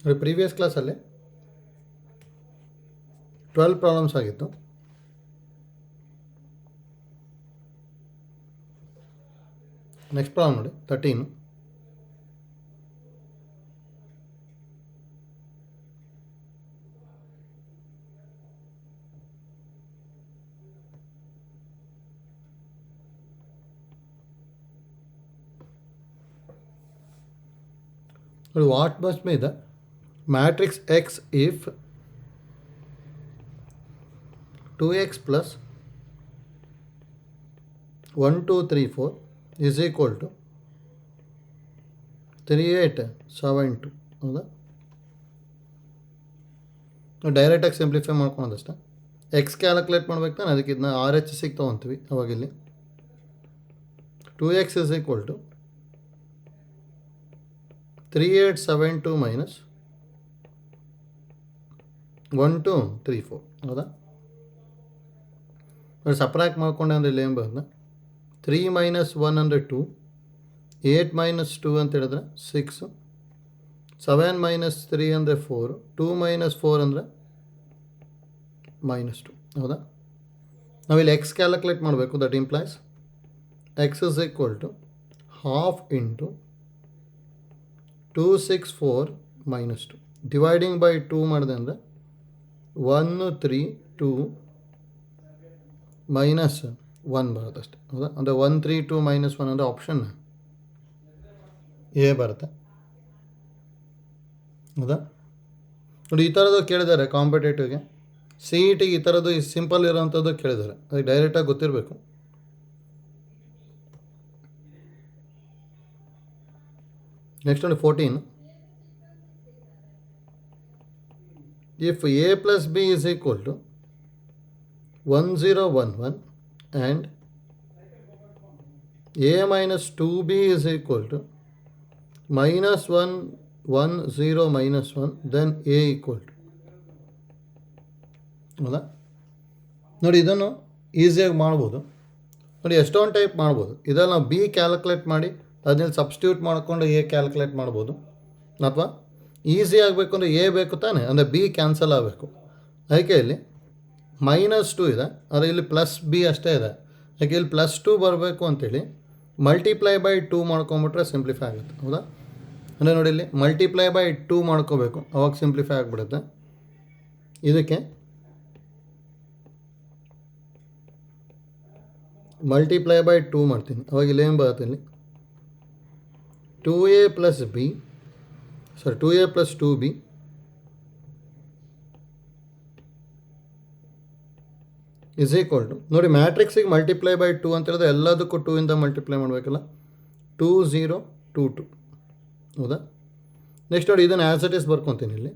Previous ಕ್ಲಾಸಲ್ಲಿ 12 problems ಆಗಿತ್ತು. Next problem ನೋಡಿ 13. What must be the matrix X if 2x plus 1 2 3 4 is equal to 3 8 7 2. ಹೌದಾ? ಡೈರೆಕ್ಟಾಗಿ simplify ಮಾಡ್ಕೊಳೋದಷ್ಟೇ. X calculate ಮಾಡ್ಬೇಕು ತಾನೆ, ಅದಕ್ಕೆ ಇದನ್ನ RHS ತೊಗೊತೀವಿ. ಅವಾಗಿಲ್ಲಿ 2x is equal to 3872 minus 1234. ಹೌದಾ? ಸಪ್ರಾಕ್ಟ್ ಮಾಡ್ಕೊಂಡೆ ಅಂದರೆ ಇಲ್ಲಿ ಏನು ಬರ್ತದೆ, 3 minus 1 ಅಂದರೆ 2, 8 minus 2 ಅಂತ ಹೇಳಿದ್ರೆ 6, 7 minus 3 ಅಂದರೆ 4, 2 minus 4 ಅಂದರೆ -2. ಹೌದಾ? ನಾವಿಲ್ಲಿ ಎಕ್ಸ್ ಕ್ಯಾಲ್ಕುಲೇಟ್ ಮಾಡಬೇಕು. That implies X is equal to half into 264 minus 2 dividing by 2 ಮಾಡಿದೆ ಅಂದರೆ 1 3 2 minus 1 ಬರುತ್ತೆ ಅಷ್ಟೆ. ಹೌದಾ? ಅಂದರೆ 1 3 2 minus 1 ಅಂದರೆ ಆಪ್ಷನ್ ಎ ಬರುತ್ತೆ. ಹೌದಾ? ನೋಡಿ, ಈ ಥರದ್ದು ಕೇಳಿದ್ದಾರೆ ಕಾಂಪಿಟೇಟಿವ್ಗೆ, CETಗೆ ಈ ಥರದ್ದು ಸಿಂಪಲ್ ಇರೋವಂಥದ್ದು ಕೇಳಿದ್ದಾರೆ. ಅದಕ್ಕೆ ಡೈರೆಕ್ಟಾಗಿ ಗೊತ್ತಿರಬೇಕು. ನೆಕ್ಸ್ಟ್ ನೋಡಿ 14. If a plus b is equal to 1011 and a minus 2b is equal to minus 110 minus 1, then a equal to. ಹೌದಾ? ನೋಡಿ, ಇದನ್ನು ಈಸಿಯಾಗಿ ಮಾಡ್ಬೋದು. ನೋಡಿ, ಎಷ್ಟೊಂದು ಟೈಪ್ ಮಾಡ್ಬೋದು. ಇದರಲ್ಲಿ ನಾವು ಬಿ ಕ್ಯಾಲ್ಕುಲೇಟ್ ಮಾಡಿ ಅದನ್ನ ಸಬ್ಸ್ಟಿಟ್ಯೂಟ್ ಮಾಡಿಕೊಂಡು ಎ ಕ್ಯಾಲ್ಕುಲೇಟ್ ಮಾಡ್ಬೋದು. ಅಥವಾ ಈಸಿ ಆಗಬೇಕು ಅಂದರೆ ಎ ಬೇಕು ತಾನೆ, ಅಂದರೆ ಬಿ ಕ್ಯಾನ್ಸಲ್ ಆಗಬೇಕು. ಅದಕ್ಕೆ ಇಲ್ಲಿ -2 ಇದೆ, ಆದರೆ ಇಲ್ಲಿ +b ಅಷ್ಟೇ ಇದೆ. ಯಾಕೆ ಇಲ್ಲಿ +2 ಬರಬೇಕು ಅಂತೇಳಿ ಮಲ್ಟಿಪ್ಲೈ ಬೈ 2 ಮಾಡ್ಕೊಂಬಿಟ್ರೆ ಸಿಂಪ್ಲಿಫೈ ಆಗುತ್ತೆ. ಹೌದಾ? ಅಂದರೆ ನೋಡಿ, ಇಲ್ಲಿ ಮಲ್ಟಿಪ್ಲೈ ಬೈ 2 ಮಾಡ್ಕೋಬೇಕು, ಅವಾಗ ಸಿಂಪ್ಲಿಫೈ ಆಗಿಬಿಡುತ್ತೆ. ಇದಕ್ಕೆ ಮಲ್ಟಿಪ್ಲೈ ಬೈ 2 ಮಾಡ್ತೀನಿ, ಅವಾಗ ಇಲ್ಲಿ ಏನು ಬರುತ್ತೆ, ಇಲ್ಲಿ 2a plus b, sorry 2a plus 2b is equal to, ನೋಡಿ ಮ್ಯಾಟ್ರಿಕ್ಸಿಗೆ ಮಲ್ಟಿಪ್ಲೈ ಬೈ 2 ಅಂತ ಹೇಳಿದ್ರೆ ಎಲ್ಲದಕ್ಕೂ 2 ಇಂದ ಮಲ್ಟಿಪ್ಲೈ ಮಾಡಬೇಕಲ್ಲ, 2 0 2 2. ಹೌದಾ? ನೆಕ್ಸ್ಟ್ ನೋಡಿ, ಇದನ್ನು ಆ್ಯಸ್ ಇಟ್ ಈಸ್ ಬರ್ಕೊತೀನಿ. ಇಲ್ಲಿ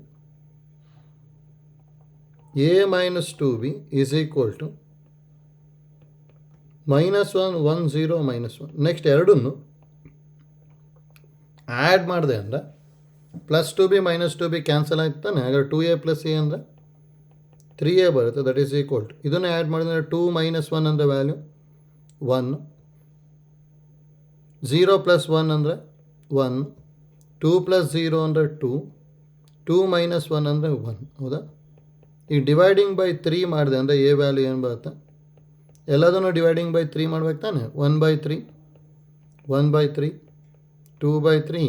a minus 2b is equal to -1 1 0 -1. Next ಎರಡನ್ನು ಆ್ಯಡ್ ಮಾಡಿದೆ ಅಂದರೆ +2b -2b ಕ್ಯಾನ್ಸಲ್ ಆಯ್ತು ತಾನೆ. ಹಾಗಾದ್ರೆ 2a plus a ಅಂದರೆ 3a ಬರುತ್ತೆ. ದಟ್ ಈಸ್ ಈಕ್ವಲ್ ಟು, ಇದನ್ನು ಆ್ಯಡ್ ಮಾಡಿದ್ರೆ 2 - 1 ಅಂದರೆ ವ್ಯಾಲ್ಯೂ 1, 0 + 1 ಅಂದರೆ 1, 2 + 0 ಅಂದರೆ 2, 2 - 1 ಅಂದರೆ 1. ಹೌದಾ? ಈಗ ಡಿವೈಡಿಂಗ್ ಬೈ 3 ಮಾಡಿದೆ ಅಂದರೆ ಎ ವ್ಯಾಲ್ಯೂ ಏನು ಬರುತ್ತೆ, ಎಲ್ಲದನ್ನು ಡಿವೈಡಿಂಗ್ ಬೈ 3 ಮಾಡ್ಬೇಕು ತಾನೆ. 1/3, 1/3, 2/3,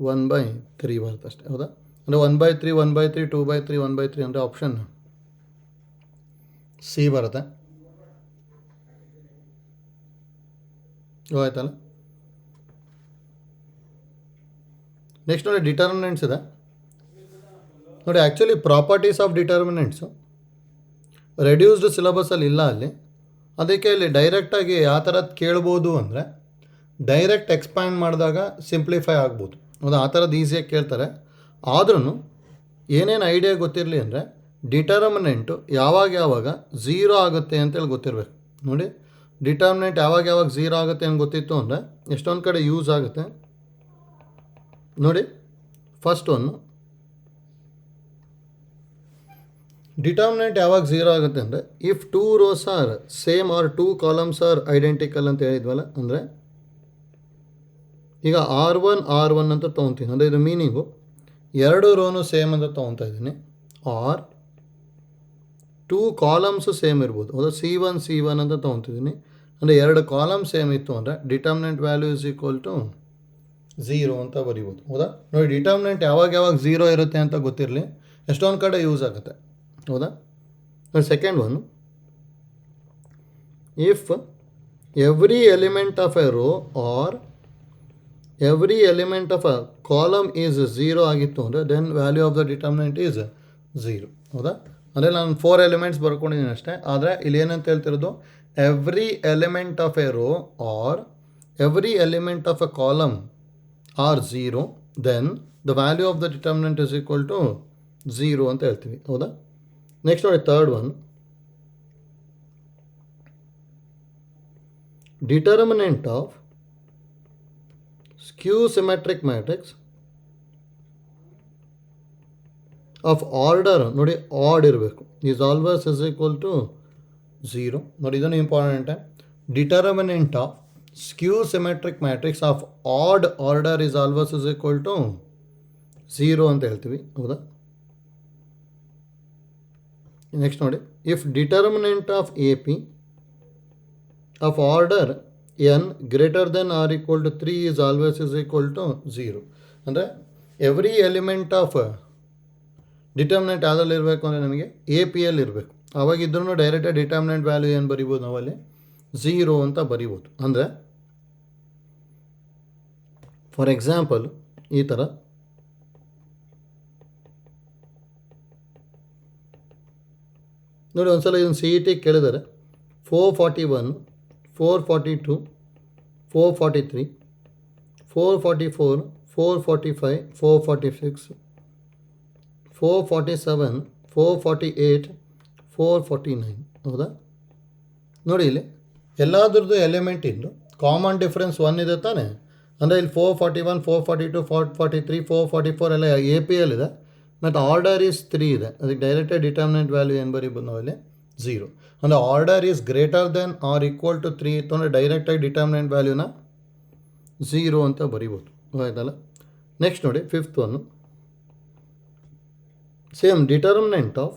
1/3 ಬರುತ್ತೆ ಅಷ್ಟೇ. ಹೌದಾ? ಅಂದರೆ 1/3 1/3 2/3 1/3 ಅಂದರೆ ಆಪ್ಷನ್ ಸಿ ಬರುತ್ತೆ. ಆಯ್ತಲ್ಲ? ನೆಕ್ಸ್ಟ್ ನೋಡಿ, ಡಿಟರ್ಮಿನೆಂಟ್ಸ್ ಇದೆ. ನೋಡಿ, ಆ್ಯಕ್ಚುಲಿ ಪ್ರಾಪರ್ಟೀಸ್ ಆಫ್ ಡಿಟರ್ಮಿನೆಂಟ್ಸು ರೆಡ್ಯೂಸ್ಡ್ ಸಿಲೆಬಸಲ್ಲಿ ಇಲ್ಲ ಅಲ್ಲಿ. ಅದಕ್ಕೆ ಇಲ್ಲಿ ಡೈರೆಕ್ಟಾಗಿ ಯಾವ ಥರದ್ದು ಕೇಳ್ಬೋದು ಅಂದರೆ, ಡೈರೆಕ್ಟ್ ಎಕ್ಸ್ಪ್ಯಾಂಡ್ ಮಾಡಿದಾಗ ಸಿಂಪ್ಲಿಫೈ ಆಗ್ಬೋದು. ಹೌದಾ? ಆ ಥರದ್ದು ಈಸಿಯಾಗಿ ಕೇಳ್ತಾರೆ. ಆದ್ರೂ ಏನೇನು ಐಡಿಯಾ ಗೊತ್ತಿರಲಿ ಅಂದರೆ, ಡಿಟರ್ಮಿನೆಂಟು ಯಾವಾಗ 0 ಆಗುತ್ತೆ ಅಂತೇಳಿ ಗೊತ್ತಿರಬೇಕು. ನೋಡಿ, ಡಿಟರ್ಮಿನೆಂಟ್ ಯಾವಾಗ 0 ಆಗುತ್ತೆ ಅಂತ ಗೊತ್ತಿತ್ತು ಅಂದರೆ ಎಷ್ಟೊಂದು ಕಡೆ ಯೂಸ್ ಆಗುತ್ತೆ. ನೋಡಿ, ಫಸ್ಟ್ ಒಂದು ಡಿಟರ್ಮಿನೆಂಟ್ ಯಾವಾಗ 0 ಆಗುತ್ತೆ ಅಂದರೆ, if 2 rows are same are 2 columns are identical ಅಂತ ಹೇಳಿದ್ವಲ್ಲ. ಅಂದರೆ ಈಗ R1 ಅಂತ ತೊಗೊತೀನಿ. ಅಂದರೆ ಇದು ಮೀನಿಂಗು ಎರಡು ರೋನು ಸೇಮ್ ಅಂತ ತೊಗೊತಾ ಇದ್ದೀನಿ, ಆರ್ 2 ಕಾಲಮ್ಸು ಸೇಮ್ ಇರ್ಬೋದು. ಹೌದಾ, C1 ಅಂತ ತೊಗೊತಿದ್ದೀನಿ. ಅಂದರೆ 2 ಕಾಲಮ್ ಸೇಮ್ ಇತ್ತು ಅಂದರೆ determinant value is equal to 0 ಅಂತ ಬರಿಬೋದು. ಹೌದಾ, ನೋಡಿ ಡಿಟರ್ಮಿನೆಂಟ್ ಯಾವಾಗ 0 ಇರುತ್ತೆ ಅಂತ ಗೊತ್ತಿರಲಿ, ಎಷ್ಟೊಂದು ಕಡೆ ಯೂಸ್ ಆಗುತ್ತೆ. ಹೌದಾ, ನೋಡಿ second one, if every element of a row or every element of a column is 0 ಆಗಿತ್ತು ಅಂದರೆ then value of the determinant is 0. ಹೌದಾ, ಅಂದರೆ ನಾನು 4 ಎಲಿಮೆಂಟ್ಸ್ ಬರ್ಕೊಂಡಿದ್ದೀನಿ ಅಷ್ಟೇ. ಆದರೆ ಇಲ್ಲಿ ಏನಂತ ಹೇಳ್ತಿರೋದು, every element of a row or every element of a column are 0, then the value of the determinant is equal to 0 ಅಂತ ಹೇಳ್ತೀವಿ. ಹೌದಾ, ನೆಕ್ಸ್ಟ್ ನೋಡಿ third one, determinant of skew symmetric matrix of order ನೋಡಿ odd ಇರಬೇಕು, is always is equal to 0. ನೋಡಿ ಇದನ್ನು important, determinant of skew symmetric matrix of odd order is always is equal to 0 ಅಂತ ಹೇಳ್ತೀವಿ. ಹೌದಾ, ನೆಕ್ಸ್ಟ್ ನೋಡಿ, if determinant of A P of order n greater than or equal to 3 is always is equal to 0. ಅಂದರೆ every element of determinant ಯಾವುದ್ರಲ್ಲಿ ಇರಬೇಕು ಅಂದರೆ ನಮಗೆ A P ಎಲ್ಲಿ ಇರಬೇಕು. ಆವಾಗಿದ್ರೂ ಡೈರೆಕ್ಟಾಗಿ ಡಿಟರ್ಮಿನೆಂಟ್ ವ್ಯಾಲ್ಯೂ ಏನು ಬರಿಬೋದು ನಾವಲ್ಲಿ 0 ಅಂತ ಬರಿಬೋದು. ಅಂದರೆ ಫಾರ್ ಎಕ್ಸಾಂಪಲ್ ಈ ಥರ ನೋಡಿ, ಒಂದ್ಸಲ ಇದನ್ನು CET ಕೇಳಿದರೆ 441 442 443 444 445 446 447 448 449. ಹೌದಾ, ನೋಡಿ ಇಲ್ಲಿ ಎಲ್ಲದ್ರದ್ದು ಎಲಿಮೆಂಟ್ ಇದ್ದು ಕಾಮನ್ ಡಿಫ್ರೆನ್ಸ್ 1 ಇದೆ ತಾನೆ. ಅಂದರೆ ಇಲ್ಲಿ 441 442 443 444 ಎಲ್ಲ ಎ ಪಿ ಎಲ್ ಇದೆ, ಮತ್ತು ಆರ್ಡರ್ ಈಸ್ 3 ಇದೆ. ಅದಕ್ಕೆ ಡೈರೆಕ್ಟಾಗಿ ಡಿಟರ್ಮಿನೆಂಟ್ ವ್ಯಾಲ್ಯೂ ಏನು ಬರೀಬೋದು ನಾವಲ್ಲಿ 0. ಅಂದರೆ order is greater than or equal to 3 ಇತ್ತು ಅಂದರೆ ಡೈರೆಕ್ಟಾಗಿ ಡಿಟರ್ಮಿನೆಂಟ್ ವ್ಯಾಲ್ಯೂನ 0 ಅಂತ ಬರಿಬೋದು. ಆಯ್ತಲ್ಲ, ನೆಕ್ಸ್ಟ್ ನೋಡಿ ಫಿಫ್ತ್ ಒನ್ನು, same determinant of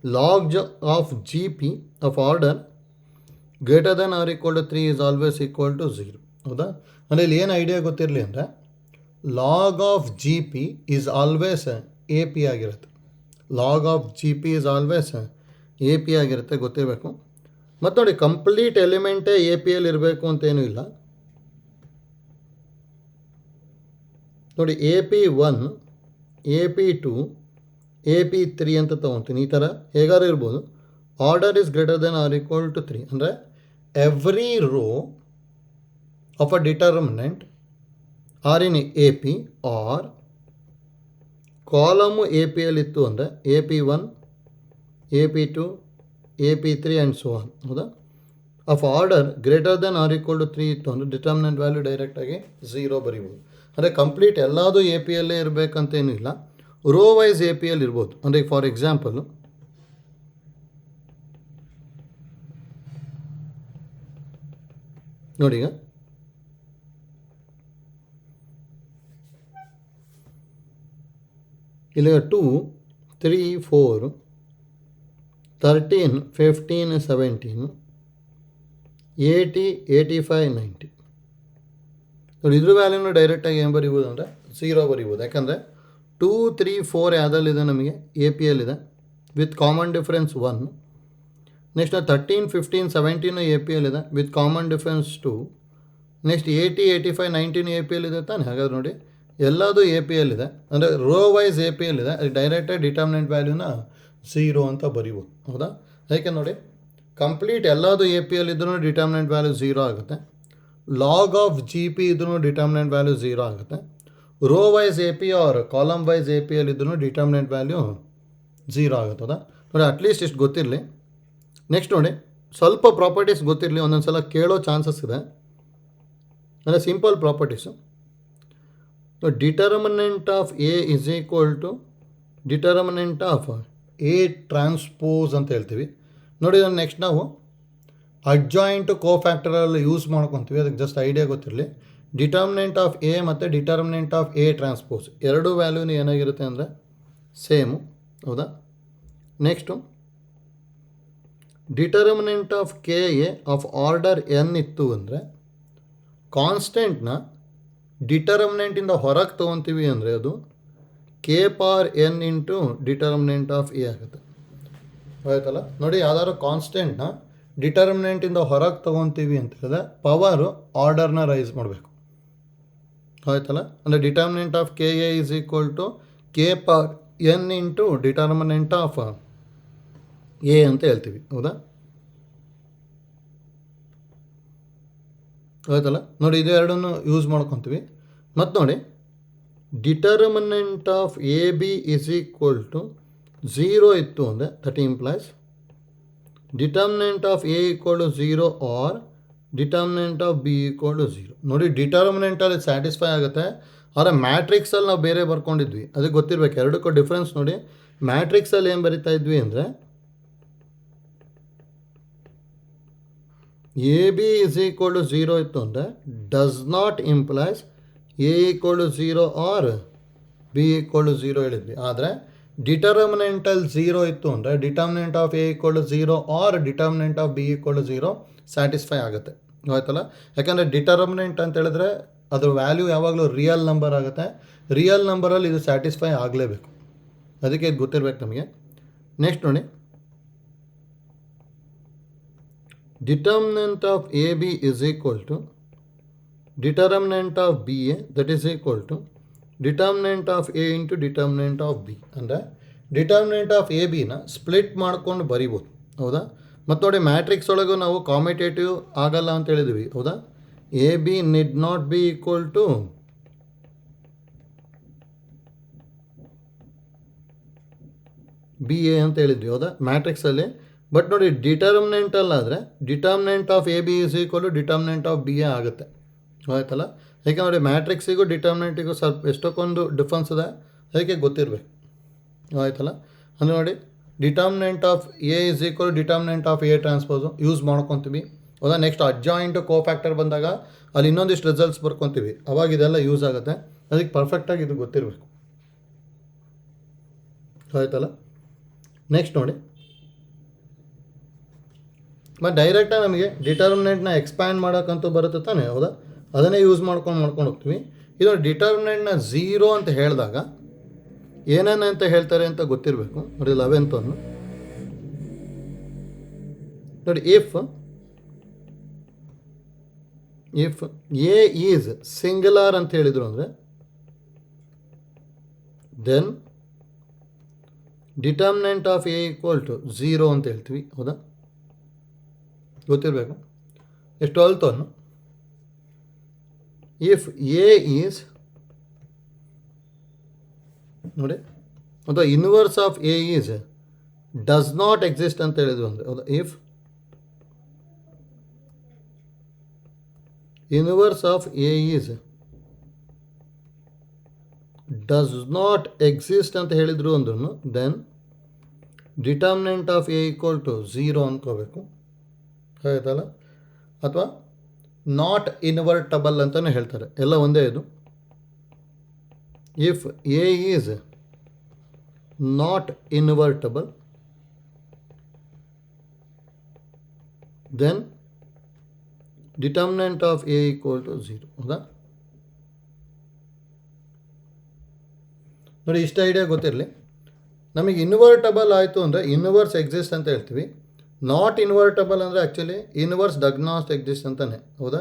log of G P of order greater than or equal to 3 is always equal to 0. ಹೌದಾ, ಅಂದರೆ ಇಲ್ಲಿ ಏನು ಐಡಿಯಾ ಗೊತ್ತಿರಲಿ ಅಂದರೆ log of G P is always A P ಆಗಿರುತ್ತೆ. Log of G P is always A P ಆಗಿರುತ್ತೆ, ಗೊತ್ತಿರಬೇಕು. ಮತ್ತು ನೋಡಿ ಕಂಪ್ಲೀಟ್ ಎಲಿಮೆಂಟೇ ಎ ಪಿ ಎಲ್ ಇರಬೇಕು ಅಂತೇನೂ ಇಲ್ಲ. ನೋಡಿ A P 1 A P 2 A P 3 ಅಂತ ತೊಗೊತೀನಿ. ಈ ಥರ ಹೇಗಾರು ಇರ್ಬೋದು. Order is greater than or equal to 3 ಅಂದರೆ every row of a determinant or in A P or column A P ಎಲ್ ಇತ್ತು ಅಂದರೆ A P 1 A P 2 A P 3 and so on. ಹೌದಾ, of order greater than or equal to 3 ಇತ್ತು ಅಂದರೆ determinant value ಡೈರೆಕ್ಟಾಗಿ 0 ಬರಿಬೋದು. ಅಂದರೆ complete ಎಲ್ಲದೂ ಎ ಪಿ ಎಲ್ಲೇ ಇರಬೇಕಂತೇನೂ ಇಲ್ಲ, row wise A P L ಇರ್ಬೋದು. ಅಂದರೆ ಫಾರ್ ಎಕ್ಸಾಂಪಲು ನೋಡಿ, ಈಗ ಇಲ್ಲಿ 2 3 4 13 15 17 80 85 90 ನೋಡಿ, ಇದ್ರ ವ್ಯಾಲ್ಯೂನು ಡೈರೆಕ್ಟಾಗಿ ಏನು ಬರಿಬೋದು ಅಂದರೆ 0 ಬರಿಬೋದು. ಯಾಕಂದರೆ 2 3 4 ಯಾವುದಲ್ಲಿದೆ ನಮಗೆ ಎ ಪಿ ಎಲ್ ಇದೆ with common difference 1. Next 13 15 17 A P L ಇದೆ with common difference 2. Next 80 85 90 A P L ಇದೆ ತಾನೆ. ಹಾಗಾದ್ರೆ ನೋಡಿ ಎಲ್ಲದೂ ಎ ಪಿ ಎಲ್ ಇದೆ, ಅಂದರೆ row wise A P L ಇದೆ. ಅದು ಡೈರೆಕ್ಟಾಗಿ ಡಿಟರ್ಮಿನೆಂಟ್ ವ್ಯಾಲ್ಯೂನ 0 ಅಂತ ಬರಿಬೋದು. ಹೌದಾ, ಅದಕ್ಕೆ ನೋಡಿ ಕಂಪ್ಲೀಟ್ ಎಲ್ಲದೂ ಎ ಪಿ ಎಲ್ ಇದ್ರೂ ಡಿಟರ್ಮಿನೆಂಟ್ ವ್ಯಾಲ್ಯೂ 0 ಆಗುತ್ತೆ. ಲಾಗ್ ಆಫ್ ಜಿ ಪಿ ಇದ್ರೂ ಡಿಟರ್ಮಿನೆಂಟ್ ವ್ಯಾಲ್ಯೂ 0 ಆಗುತ್ತೆ. Row wise A P or column wise A P L ಇದ್ರೂ ಡಿಟರ್ಮಿನೆಂಟ್ ವ್ಯಾಲ್ಯೂ 0 ಆಗುತ್ತೆ. ಹೌದಾ, ನೋಡಿ ಅಟ್ಲೀಸ್ಟ್ ಇಷ್ಟು ಗೊತ್ತಿರಲಿ. ನೆಕ್ಸ್ಟ್ ನೋಡಿ ಸ್ವಲ್ಪ ಪ್ರಾಪರ್ಟೀಸ್ ಗೊತ್ತಿರಲಿ, ಒಂದೊಂದು ಸಲ ಕೇಳೋ ಚಾನ್ಸಸ್ ಇದೆ. ಅಂದರೆ simple properties. Determinant of A is equal to determinant of A transpose ಅಂತ ಹೇಳ್ತೀವಿ. ನೋಡಿ ಇದನ್ನು ನೆಕ್ಸ್ಟ್ ನಾವು ಅಡ್ಜಾಯಿಂಟ್ ಕೋಫ್ಯಾಕ್ಟರಲ್ಲಿ ಯೂಸ್ ಮಾಡ್ಕೊತೀವಿ. ಅದಕ್ಕೆ ಜಸ್ಟ್ ಐಡಿಯಾ ಗೊತ್ತಿರಲಿ. ಡಿಟರ್ಮಿನೆಂಟ್ ಆಫ್ ಎ ಮತ್ತು ಡಿಟರ್ಮಿನೆಂಟ್ ಆಫ್ ಎ ಟ್ರಾನ್ಸ್ಪೋಸ್ ಎರಡೂ ವ್ಯಾಲ್ಯೂನು ಏನಾಗಿರುತ್ತೆ ಅಂದರೆ ಸೇಮು. ಹೌದಾ? Next determinant of K A of order n ಇತ್ತು ಅಂದರೆ ಕಾನ್ಸ್ಟೆಂಟ್ನ ಡಿಟರ್ಮಿನೆಂಟಿಂದ ಹೊರಗೆ ತೊಗೊತೀವಿ ಅಂದರೆ ಅದು K power N into determinant of A ಆಗುತ್ತೆ. ಆಯ್ತಲ್ಲ? ನೋಡಿ, ಯಾವ್ದಾದ್ರು ಕಾನ್ಸ್ಟೆಂಟ್ನ ಡಿಟರ್ಮಿನೆಂಟಿಂದ ಹೊರಗೆ ತೊಗೊತೀವಿ ಅಂತ ಹೇಳಿದ್ರೆ ಪವರು ಆರ್ಡರ್ನ ರೈಸ್ ಮಾಡಬೇಕು. ಆಯ್ತಲ್ಲ? ಅಂದರೆ determinant of K A is equal to K power N into determinant of A ಅಂತ ಹೇಳ್ತೀವಿ. ಹೌದಾ? ಆಯ್ತಲ್ಲ? ನೋಡಿ, ಇದು ಎರಡನ್ನು ಯೂಸ್ ಮಾಡ್ಕೊತೀವಿ. ಮತ್ತು ನೋಡಿ, determinant of A B is equal to 0 ಇತ್ತು ಅಂದರೆ that implies determinant of A equal to 0 or determinant of B equal to 0. ನೋಡಿ, ಡಿಟರ್ಮಿನೆಂಟಲ್ಲಿ ಸ್ಯಾಟಿಸ್ಫೈ ಆಗುತ್ತೆ. ಆದರೆ ಮ್ಯಾಟ್ರಿಕ್ಸಲ್ಲಿ ನಾವು ಬೇರೆ ಬರ್ಕೊಂಡಿದ್ವಿ, ಅದಕ್ಕೆ ಗೊತ್ತಿರಬೇಕು. ಎರಡಕ್ಕೂ ಡಿಫ್ರೆನ್ಸ್ ನೋಡಿ. ಮ್ಯಾಟ್ರಿಕ್ಸಲ್ಲಿ ಏನು ಬರಿತಾ ಇದ್ವಿ ಅಂದರೆ A B is equal to 0 ಇತ್ತು ಅಂದರೆ does not implies A equal to 0 or B equal to 0 ಹೇಳಿದ್ವಿ. ಆದರೆ ಡಿಟರ್ಮಿನೆಂಟಲ್ಲಿ 0 ಇತ್ತು ಅಂದರೆ determinant of A equal to 0 or determinant of B equal to 0 satisfy ಆಗುತ್ತೆ. ಆಯ್ತಲ್ಲ? ಯಾಕಂದರೆ ಡಿಟರ್ಮಿನೆಂಟ್ ಅಂತ ಹೇಳಿದ್ರೆ ಅದ್ರ ವ್ಯಾಲ್ಯೂ ಯಾವಾಗಲೂ ರಿಯಲ್ ನಂಬರ್ ಆಗುತ್ತೆ. ರಿಯಲ್ ನಂಬರಲ್ಲಿ ಇದು ಸ್ಯಾಟಿಸ್ಫೈ ಆಗಲೇಬೇಕು. ಅದಕ್ಕೆ ಇದು ಗೊತ್ತಿರಬೇಕು ನಮಗೆ. ನೆಕ್ಸ್ಟ್ ನೋಡಿ, determinant of A B is equal to determinant of B A that is equal to determinant of A into determinant of B. ಅಂದರೆ ಡಿಟರ್ಮಿನೆಂಟ್ ಆಫ್ ಎ ಬಿನ ಸ್ಪ್ಲಿಟ್ ಮಾಡ್ಕೊಂಡು ಬರಿಬೋದು. ಹೌದಾ? ಮತ್ತು ನೋಡಿ, ಮ್ಯಾಟ್ರಿಕ್ಸ್ ಒಳಗೂ ನಾವು ಕಾಮಿಟೇಟಿವ್ ಆಗಲ್ಲ ಅಂತ ಹೇಳಿದ್ವಿ. ಹೌದಾ? A B need not B equal to B A ಅಂತ ಹೇಳಿದ್ವಿ. ಹೌದಾ? ಮ್ಯಾಟ್ರಿಕ್ಸಲ್ಲಿ. ಬಟ್ ನೋಡಿ, ಡಿಟರ್ಮಿನೆಂಟಲ್ಲಾದರೆ determinant of A B is equal to determinant of B A ಆಗುತ್ತೆ. ಆಯ್ತಲ್ಲ? ಯಾಕೆ ನೋಡಿ, ಮ್ಯಾಟ್ರಿಕ್ಸಿಗೂ ಡಿಟರ್ಮಿನೆಂಟಿಗೂ ಸ್ವಲ್ಪ ಎಷ್ಟಕ್ಕೊಂದು ಡಿಫ್ರೆನ್ಸ್ ಇದೆ, ಅದಕ್ಕೆ ಗೊತ್ತಿರಬೇಕು. ಆಯ್ತಲ್ಲ? ಅಂದರೆ ನೋಡಿ, determinant of A is equal determinant of A transpose use ಮಾಡ್ಕೊತೀವಿ. ಹೌದಾ? ನೆಕ್ಸ್ಟ್ ಅಡ್ಜಾಯಿಂಟ್ ಕೋಫ್ಯಾಕ್ಟರ್ ಬಂದಾಗ ಅಲ್ಲಿ ಇನ್ನೊಂದಿಷ್ಟು ರಿಸಲ್ಟ್ಸ್ ಬರ್ಕೊತೀವಿ. ಅವಾಗ ಇದೆಲ್ಲ ಯೂಸ್ ಆಗುತ್ತೆ. ಅದಕ್ಕೆ ಪರ್ಫೆಕ್ಟಾಗಿ ಇದು ಗೊತ್ತಿರಬೇಕು. ಆಯ್ತಲ್ಲ? ನೆಕ್ಸ್ಟ್ ನೋಡಿ, ಮತ್ತು ಡೈರೆಕ್ಟಾಗಿ ನಮಗೆ ಡಿಟರ್ಮಿನೆಂಟ್ನ ಎಕ್ಸ್ಪ್ಯಾಂಡ್ ಮಾಡೋಕ್ಕಂತೂ ಬರುತ್ತೆ ತಾನೇ. ಹೌದಾ? ಅದನ್ನೇ ಯೂಸ್ ಮಾಡ್ಕೊಂಡು ಹೋಗ್ತೀವಿ. ಇದು ಡಿಟರ್ಮಿನೆಂಟ್ನ 0 ಅಂತ ಹೇಳಿದಾಗ ಏನೇನಂತ ಹೇಳ್ತಾರೆ ಅಂತ ಗೊತ್ತಿರಬೇಕು. ನೋಡಿ, 11th ಒಂದು ನೋಡಿ, ಇಫ್ ಎ ಈಸ್ ಸಿಂಗುಲರ್ ಅಂತ ಹೇಳಿದರು ಅಂದರೆ then determinant of A equal to 0 ಅಂತ ಹೇಳ್ತೀವಿ. ಹೌದಾ? ಗೊತ್ತಿರಬೇಕು. ಎಷ್ಟು 12th ಒಂದು, ಇಫ್ ಎ ಈಸ್ ನೋಡಿ, ಅಥವಾ inverse of A is does not exist ಅಂತ ಹೇಳಿದ್ರು ಅಂದರೆ. ಹೌದಾ? If inverse of A is does not exist ಅಂತ ಹೇಳಿದ್ರು ಅಂದ್ರೂ then determinant of A equal to 0 ಅಂದ್ಕೋಬೇಕು. ಆಯ್ತಲ್ಲ? ಅಥವಾ ನಾಟ್ ಇನ್ವರ್ಟಬಲ್ ಅಂತಲೇ ಹೇಳ್ತಾರೆ. ಎಲ್ಲ ಒಂದೇ ಇದು. If A is not invertible then determinant of A equal to 0. ಹೌದಾ? ನೋಡಿ, ಇಷ್ಟ ಐಡಿಯಾ ಗೊತ್ತಿರಲಿ. ನಮಗೆ ಇನ್ವರ್ಟಬಲ್ ಆಯಿತು ಅಂದರೆ ಇನ್ವರ್ಸ್ ಎಕ್ಸಿಸ್ಟ್ ಅಂತ ಹೇಳ್ತೀವಿ. ನಾಟ್ ಇನ್ವರ್ಟಬಲ್ ಅಂದರೆ actually inverse does not exist ಅಂತಾನೆ. ಹೌದಾ?